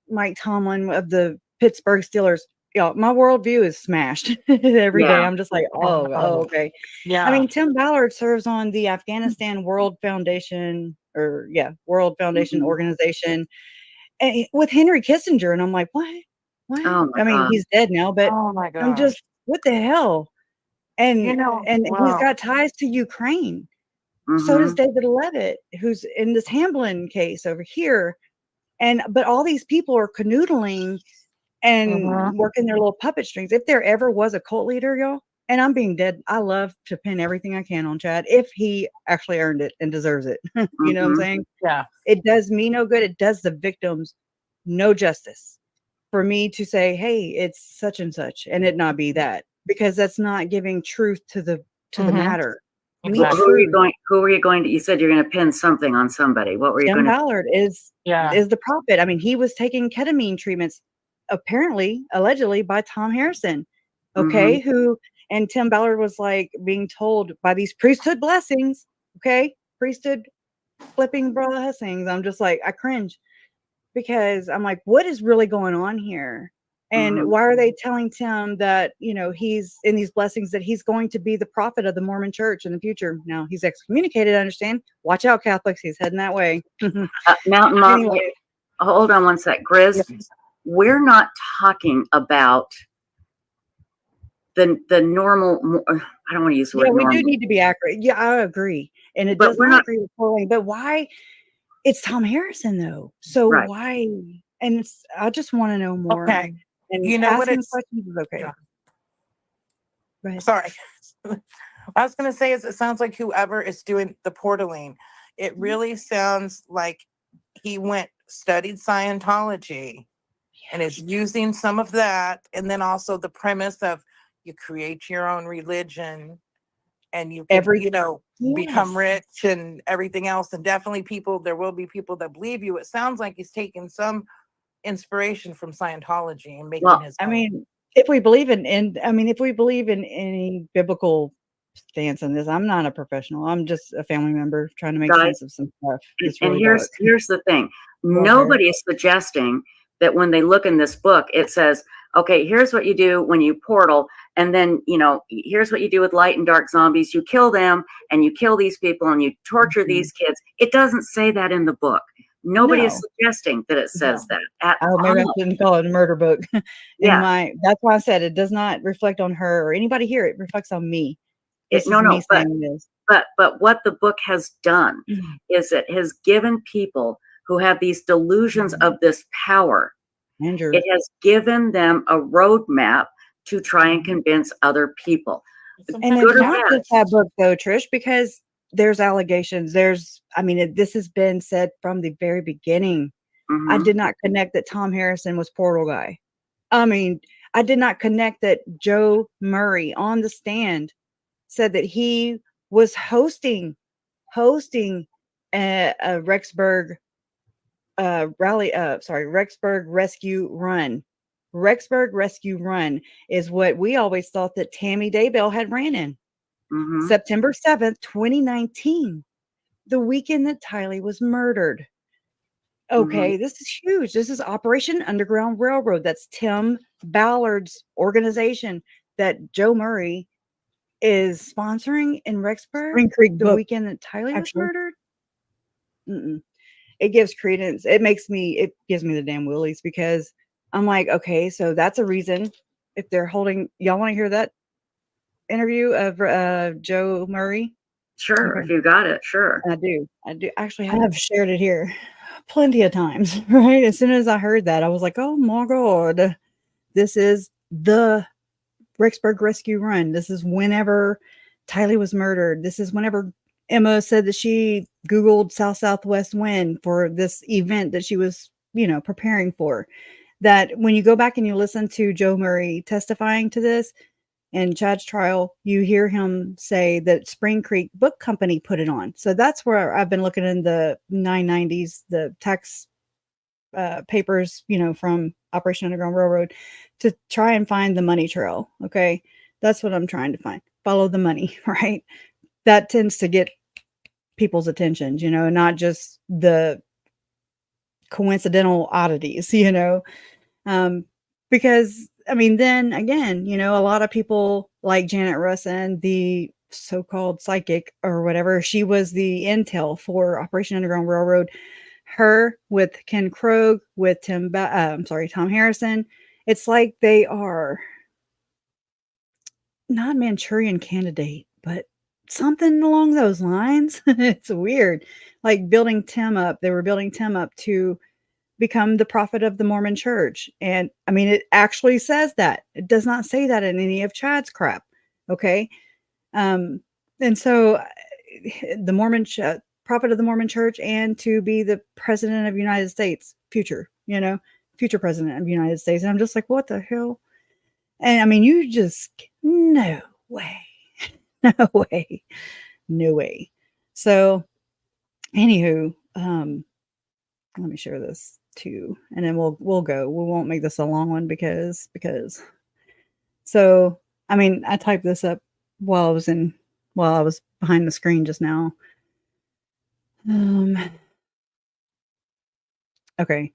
Mike Tomlin of the Pittsburgh Steelers. Yeah, my worldview is smashed every day. Yeah. I'm just like, oh, okay. Yeah. I mean, Tim Ballard serves on the Afghanistan World Foundation, World Foundation Mhm. organization, and with Henry Kissinger, and I'm like, what? Oh my I mean, God. he's dead now, but Oh my I'm just, gosh. what the hell? And he's wow. got ties to Ukraine. So does Mhm. David Levitt, who's in this Hamblin case over here. But all these people are canoodling and Mhm. working their little puppet strings. If there ever was a cult leader, y'all, and I'm being dead, I love to pin everything I can on Chad if he actually earned it and deserves it. You know what I'm Mhm. saying? Yeah. It does me no good. It does the victims no justice for me to say, hey, it's such and such, and it not be that, because that's not giving truth to the Mhm. matter. Exactly. Who are you going to, you said you're going to pin something on somebody. What were you Tim going to? Ballard is Yeah. the prophet. I mean, he was taking ketamine treatments, allegedly by Thom Harrison. Okay, and Tim Ballard was like being told by these priesthood blessings. Okay, priesthood flipping blessings. I'm just like, I cringe because I'm like, what is really going on here? And Mhm. why are they telling Tim that, he's in these blessings, that he's going to be the prophet of the Mormon church in the future? Now he's excommunicated, I understand. Watch out, Catholics. He's heading that way. Mountain Mom, Anyway. hold on one sec. Grizz, we're not talking about the normal, I don't want to use the word Yeah, we normal. do need to be accurate. Yeah, I agree. And it But does we're not not- agree with polling. But why? It's Thom Harrison, though. So Right. why? And I just want to know more. Okay. And You know what asking it's questions is okay. Yeah. Go ahead. Sorry. I was going to say is it sounds like whoever is doing the portaling, it really sounds like he studied Scientology and is using some of that. And then also the premise of you create your own religion and you can, become Yes. rich and everything else. And definitely there will be people that believe you. It sounds like he's taking some inspiration from Scientology and making his I own. mean, if we believe in any biblical stance on this, I'm not a professional. I'm just a family member trying to make Guys, sense of some stuff. It's and really dark. here's the thing. Go ahead. Nobody is suggesting that when they look in this book, it says, okay, here's what you do when you portal. And then, here's what you do with light and dark zombies. You kill them and you kill these people and you torture these kids. It doesn't say that in the book. Nobody is No. suggesting that it says that at Oh, maybe I all. shouldn't call it a murder book. Yeah. That's why I said it does not reflect on her or anybody here. It reflects on me. This is me saying this. But what the book has done is it has given people who have these delusions of this power, Andrew. it has given them a roadmap to try and convince other people. And it's not just that book though, Trish, because there's allegations. This has been said from the very beginning. I did not connect that Thom Harrison was Portal Guy. I did not connect that Joe Murray on the stand said that he was hosting a Rexburg Rexburg Rescue Run. Rexburg Rescue Run is what we always thought that Tammy Daybell had ran in. September 7th, 2019, the weekend that Tylee was murdered. Okay, this is huge. This is Operation Underground Railroad. That's Tim Ballard's organization that Joe Murray is sponsoring in Rexburg. Spring Creek the book, weekend that Tylee was actually. murdered. It gives credence. It gives me the damn willies because I'm like, okay, so that's a reason. If they're holding, y'all want to hear that interview of Joe Murray? Sure, if you got it, sure. I do. Actually, I have shared it here plenty of times, right? As soon as I heard that, I was like, oh my God, this is the Rexburg Rescue Run. This is whenever Tylee was murdered. This is whenever Emma said that she Googled Southwest wind for this event that she was, preparing for. That when you go back and you listen to Joe Murray testifying to this in Chad's trial, you hear him say that Spring Creek Book Company put it on. So that's where I've been looking in the 990s, the tax papers, from Operation Underground Railroad to try and find the money trail. Okay. That's what I'm trying to find. Follow the money, right? That tends to get people's attention, not just the coincidental oddities, because then again, a lot of people like Janet Russin, the so-called psychic or whatever, she was the intel for Operation Underground Railroad. Her with Ken Krogue, with Thom Harrison. It's like they are not Manchurian Candidate, but something along those lines. It's weird. Like building Tim up. They were building Tim up to become the prophet of the Mormon church. And it actually says that. It does not say that in any of Chad's crap. Okay. And so the Mormon prophet of the Mormon church and to be the president of the United States, future president of the United States. And I'm just like, what the hell? And you just, no way. No way. No way. So anywho, let me share this too, and then we'll go. We won't make this a long one because so I typed this up while I was behind the screen just now. Okay.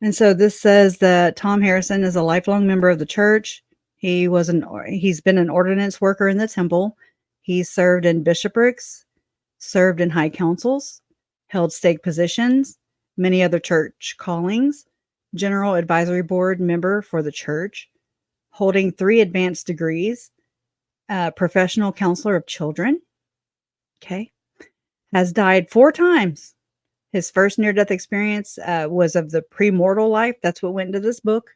And so this says that Thom Harrison is a lifelong member of the church. He's been an ordinance worker in the temple. He served in bishoprics, served in high councils, held stake positions, many other church callings, general advisory board member for the church, holding 3 advanced degrees, professional counselor of children. Okay. Has died 4 times. His first near-death experience was of the premortal life. That's what went into this book,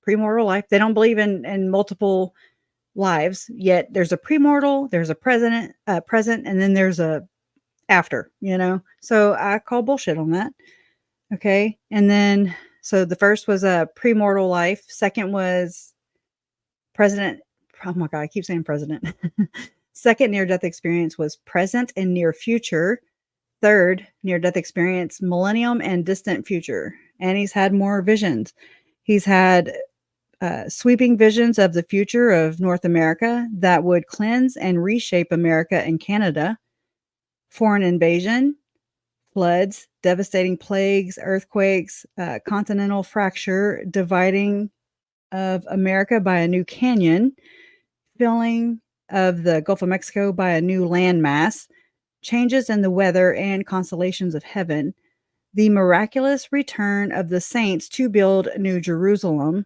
premortal life. They don't believe in multiple lives, yet there's a premortal, there's a present, and then there's a after, So I call bullshit on that. Okay. And then So the first was a premortal life. Second was president. Oh my God, I keep saying president. Second near-death experience was present and near future. Third near-death experience, millennium and distant future. And he's had more visions. He's had sweeping visions of the future of North America that would cleanse and reshape America and Canada. Foreign invasion, floods, devastating plagues, earthquakes, continental fracture, dividing of America by a new canyon, filling of the Gulf of Mexico by a new landmass, changes in the weather and constellations of heaven, the miraculous return of the saints to build New Jerusalem,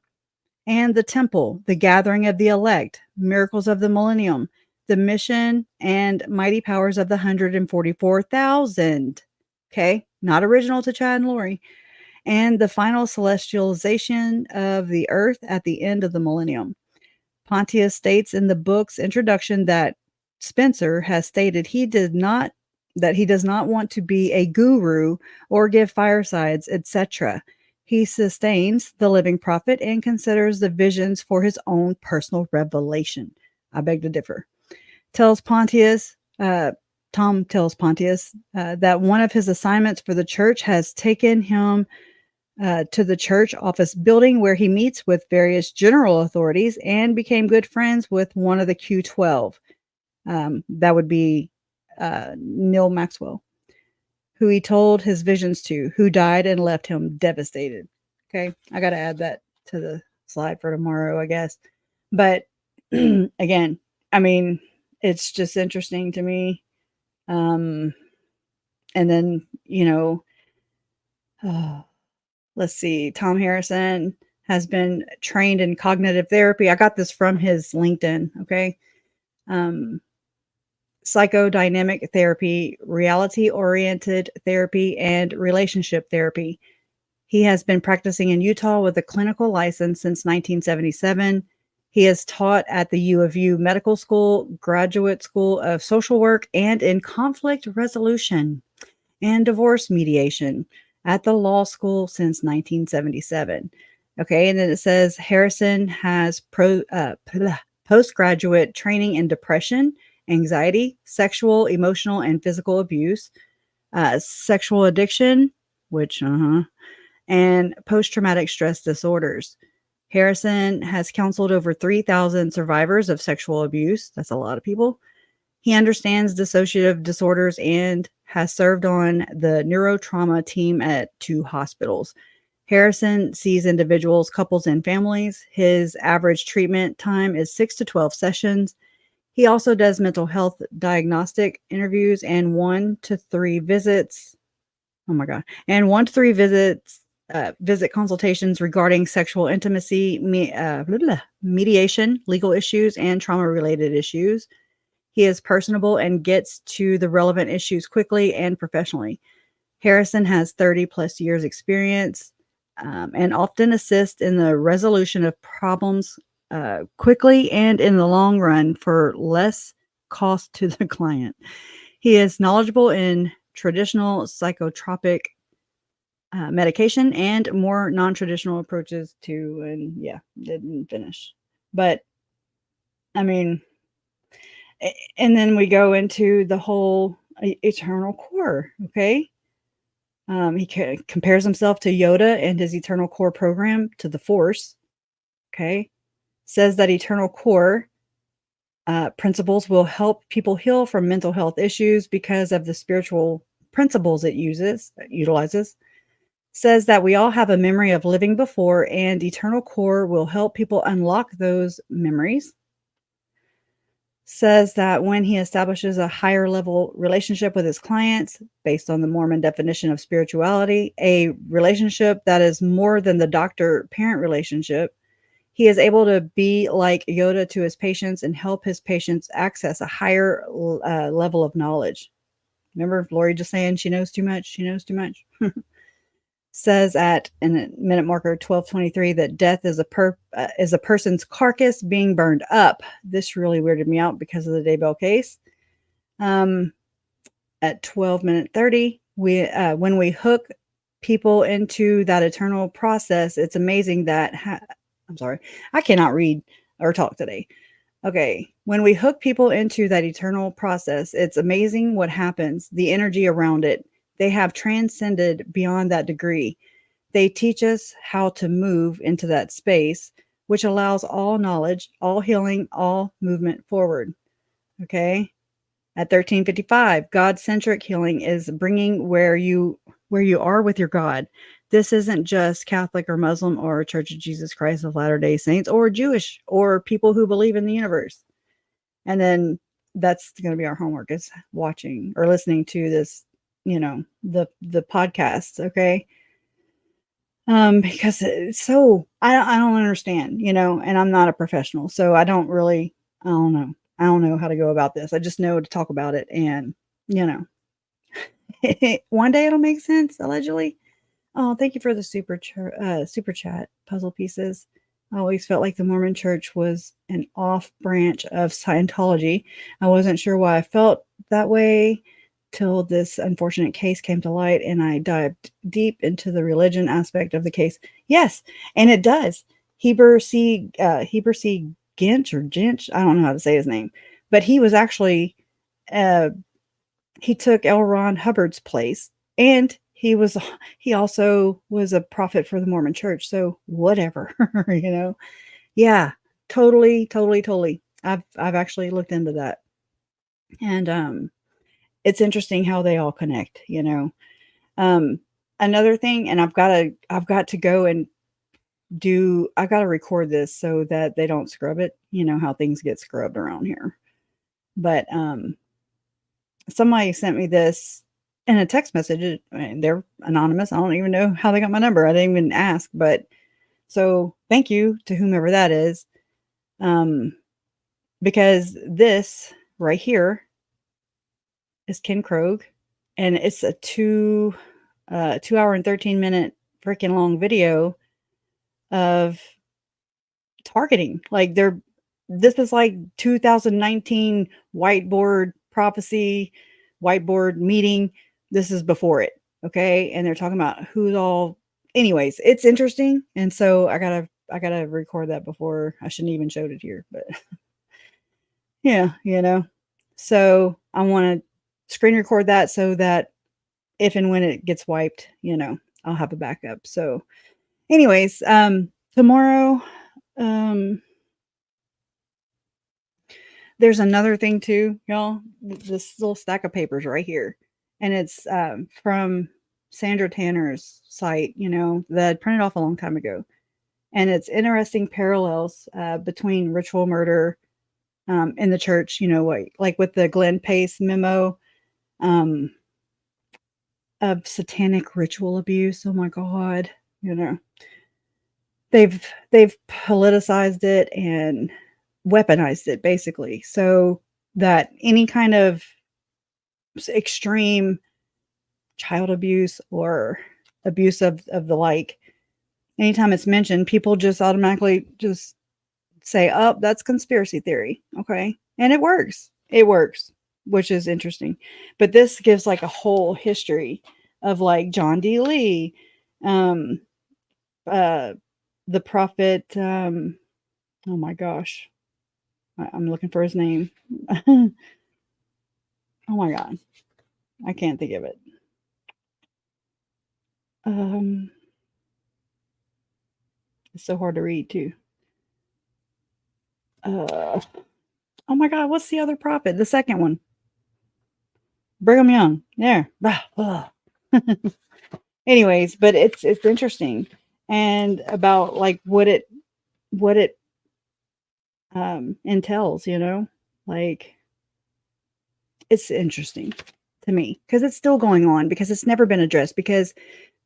and the temple, the gathering of the elect, miracles of the millennium, the mission and mighty powers of the 144,000. Okay, not original to Chad and Lori. And the final celestialization of the earth at the end of the millennium. Pontius states in the book's introduction that Spencer has stated he does not want to be a guru or give firesides, etc. He sustains the living prophet and considers the visions for his own personal revelation. I beg to differ. Tom tells Pontius that one of his assignments for the church has taken him to the church office building where he meets with various general authorities and became good friends with one of the Q12. That would be Neil Maxwell, who he told his visions to, who died and left him devastated. Okay, I got to add that to the slide for tomorrow, I guess. But again, I mean, it's just interesting to me. And then, let's see, Thom Harrison has been trained in cognitive therapy. I got this from his LinkedIn, okay? Psychodynamic therapy, reality-oriented therapy, and relationship therapy. He has been practicing in Utah with a clinical license since 1977. He has taught at the U of U Medical School, Graduate School of Social Work, and in conflict resolution and divorce mediation at the law school since 1977. Okay, and then it says Harrison has postgraduate training in depression, anxiety, sexual, emotional, and physical abuse, sexual addiction, and post-traumatic stress disorders. Harrison has counseled over 3,000 survivors of sexual abuse. That's a lot of people. He understands dissociative disorders and has served on the neurotrauma team at 2 hospitals. Harrison sees individuals, couples, and families. His average treatment time is 6 to 12 sessions. He also does mental health diagnostic interviews and 1 to 3 visits. Oh my God. And 1 to 3 visits, visit consultations regarding sexual intimacy, mediation, legal issues, and trauma-related issues. He is personable and gets to the relevant issues quickly and professionally. Harrison has 30 plus years experience and often assists in the resolution of problems quickly and in the long run for less cost to the client. He is knowledgeable in traditional psychotropic medication and more non-traditional approaches to, and yeah, didn't finish. But I mean, and then we go into the whole eternal core. Okay. He compares himself to Yoda and his eternal core program to the Force. Okay. Says that eternal core principles will help people heal from mental health issues because of the spiritual principles it utilizes. Says that we all have a memory of living before, and eternal core will help people unlock those memories. Says that when he establishes a higher level relationship with his clients, based on the Mormon definition of spirituality, a relationship that is more than the doctor-parent relationship, he is able to be like Yoda to his patients and help his patients access a higher level of knowledge. Remember Lori just saying she knows too much? She knows too much. Says at in minute marker 12:23 that death is a person's carcass being burned up. This really weirded me out because of the Daybell case. At 12:30, when we hook people into that eternal process, it's amazing that I'm sorry, I cannot read or talk today. Okay, when we hook people into that eternal process, it's amazing what happens, the energy around it. They have transcended beyond that degree. They teach us how to move into that space, which allows all knowledge, all healing, all movement forward. Okay? At 1355, God-centric healing is bringing where you are with your God. This isn't just Catholic or Muslim or Church of Jesus Christ of Latter-day Saints or Jewish or people who believe in the universe. And then that's going to be our homework, is watching or listening to this, the podcasts, okay? Because it's so I don't understand, and I'm not a professional, so I don't know. I don't know how to go about this. I just know to talk about it, and one day it'll make sense, allegedly. Oh, thank you for the super chat, Puzzle Pieces. I always felt like the Mormon Church was an off branch of Scientology. I wasn't sure why I felt that way till this unfortunate case came to light, and I dived deep into the religion aspect of the case. Yes, and it does. Heber C. Ginch or Ginch, I don't know how to say his name, but he was actually he took L. Ron Hubbard's place, and he also was a prophet for the Mormon Church. So whatever, Yeah, totally. I've actually looked into that, and it's interesting how they all connect. Another thing, and I've got to go and I've got to record this so that they don't scrub it. You know how things get scrubbed around here. But somebody sent me this in a text message. They're anonymous. I don't even know how they got my number. I didn't even ask. But so thank you to whomever that is. Because this right here is Ken Krogue, and it's a 2 hour and 13-minute freaking long video of targeting. Like this is like 2019 whiteboard prophecy, whiteboard meeting. This is before it. Okay. And they're talking about who's all, anyways, it's interesting. And so I gotta record that before. I shouldn't even showed it here, but yeah, so I want to screen record that so that if and when it gets wiped, I'll have a backup. So anyways, tomorrow, there's another thing too, y'all. This little stack of papers right here, and it's from Sandra Tanner's site, that I printed off a long time ago, and it's interesting parallels between ritual murder in the church, like with the Glenn Pace memo of satanic ritual abuse. Oh my God, they've politicized it and weaponized it basically, so that any kind of extreme child abuse or abuse of the like, anytime it's mentioned, people just automatically just say, oh, that's conspiracy theory. Okay. And it works, which is interesting. But this gives like a whole history of like John D. Lee, the prophet, oh my gosh, I'm looking for his name. Oh my God, I can't think of it. It's so hard to read too. Oh my God, what's the other prophet? The second one. Brigham Young. There. Anyways, but it's interesting, and about like what it entails, like it's interesting to me because it's still going on, because it's never been addressed, because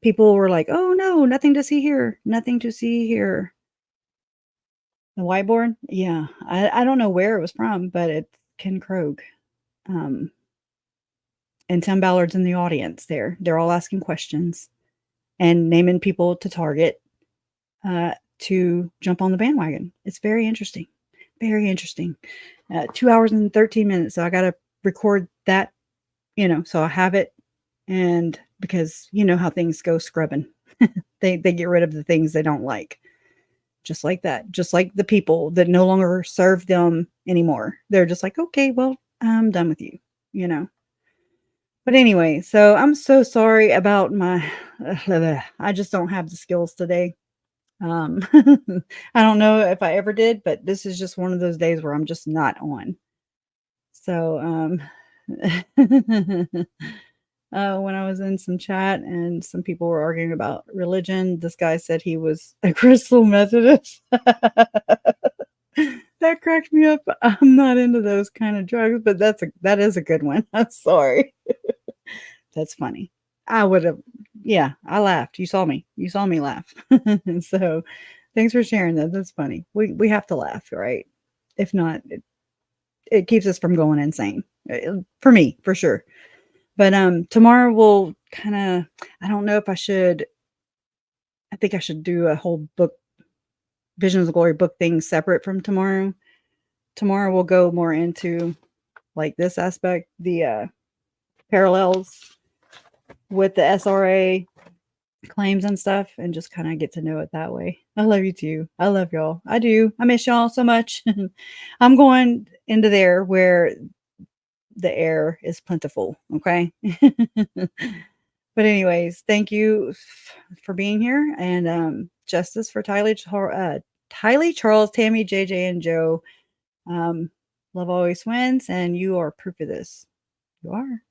people were like, oh no, nothing to see here. The whiteboard? Yeah. I don't know where it was from, but it's Ken Krogue. And Tim Ballard's in the audience there. They're all asking questions and naming people to target to jump on the bandwagon. It's very interesting. Very interesting. 2 hours and 13 minutes. So I got to record that, so I have it And because you know how things go scrubbing, they get rid of the things they don't like. Just like that. Just like the people that no longer serve them anymore. They're just like, okay, well, I'm done with you, you know. But anyway, so I'm so sorry about my, I just don't have the skills today. I don't know if I ever did, but this is just one of those days where I'm just not on. So, when I was in some chat and some people were arguing about religion, this guy said he was a Crystal Methodist. That cracked me up. I'm not into those kind of drugs, but that is a good one. I'm sorry. That's funny. I would have, yeah, I laughed. You saw me laugh. So thanks for sharing that. That's funny. We have to laugh, right? If not, it keeps us from going insane. For me, for sure. But tomorrow we'll kind of, I don't know if I think I should do a whole book, Visions of Glory book thing separate from tomorrow. Tomorrow we'll go more into like this aspect, the parallels with the SRA claims and stuff, and just kind of get to know it that way. I love you too. I love y'all. I do. I miss y'all so much. I'm going into there where the air is plentiful. Okay. But anyways, thank you for being here, and justice for Tylee, Charles, Tammy, JJ, and Joe. Love always wins, and you are proof of this. You are.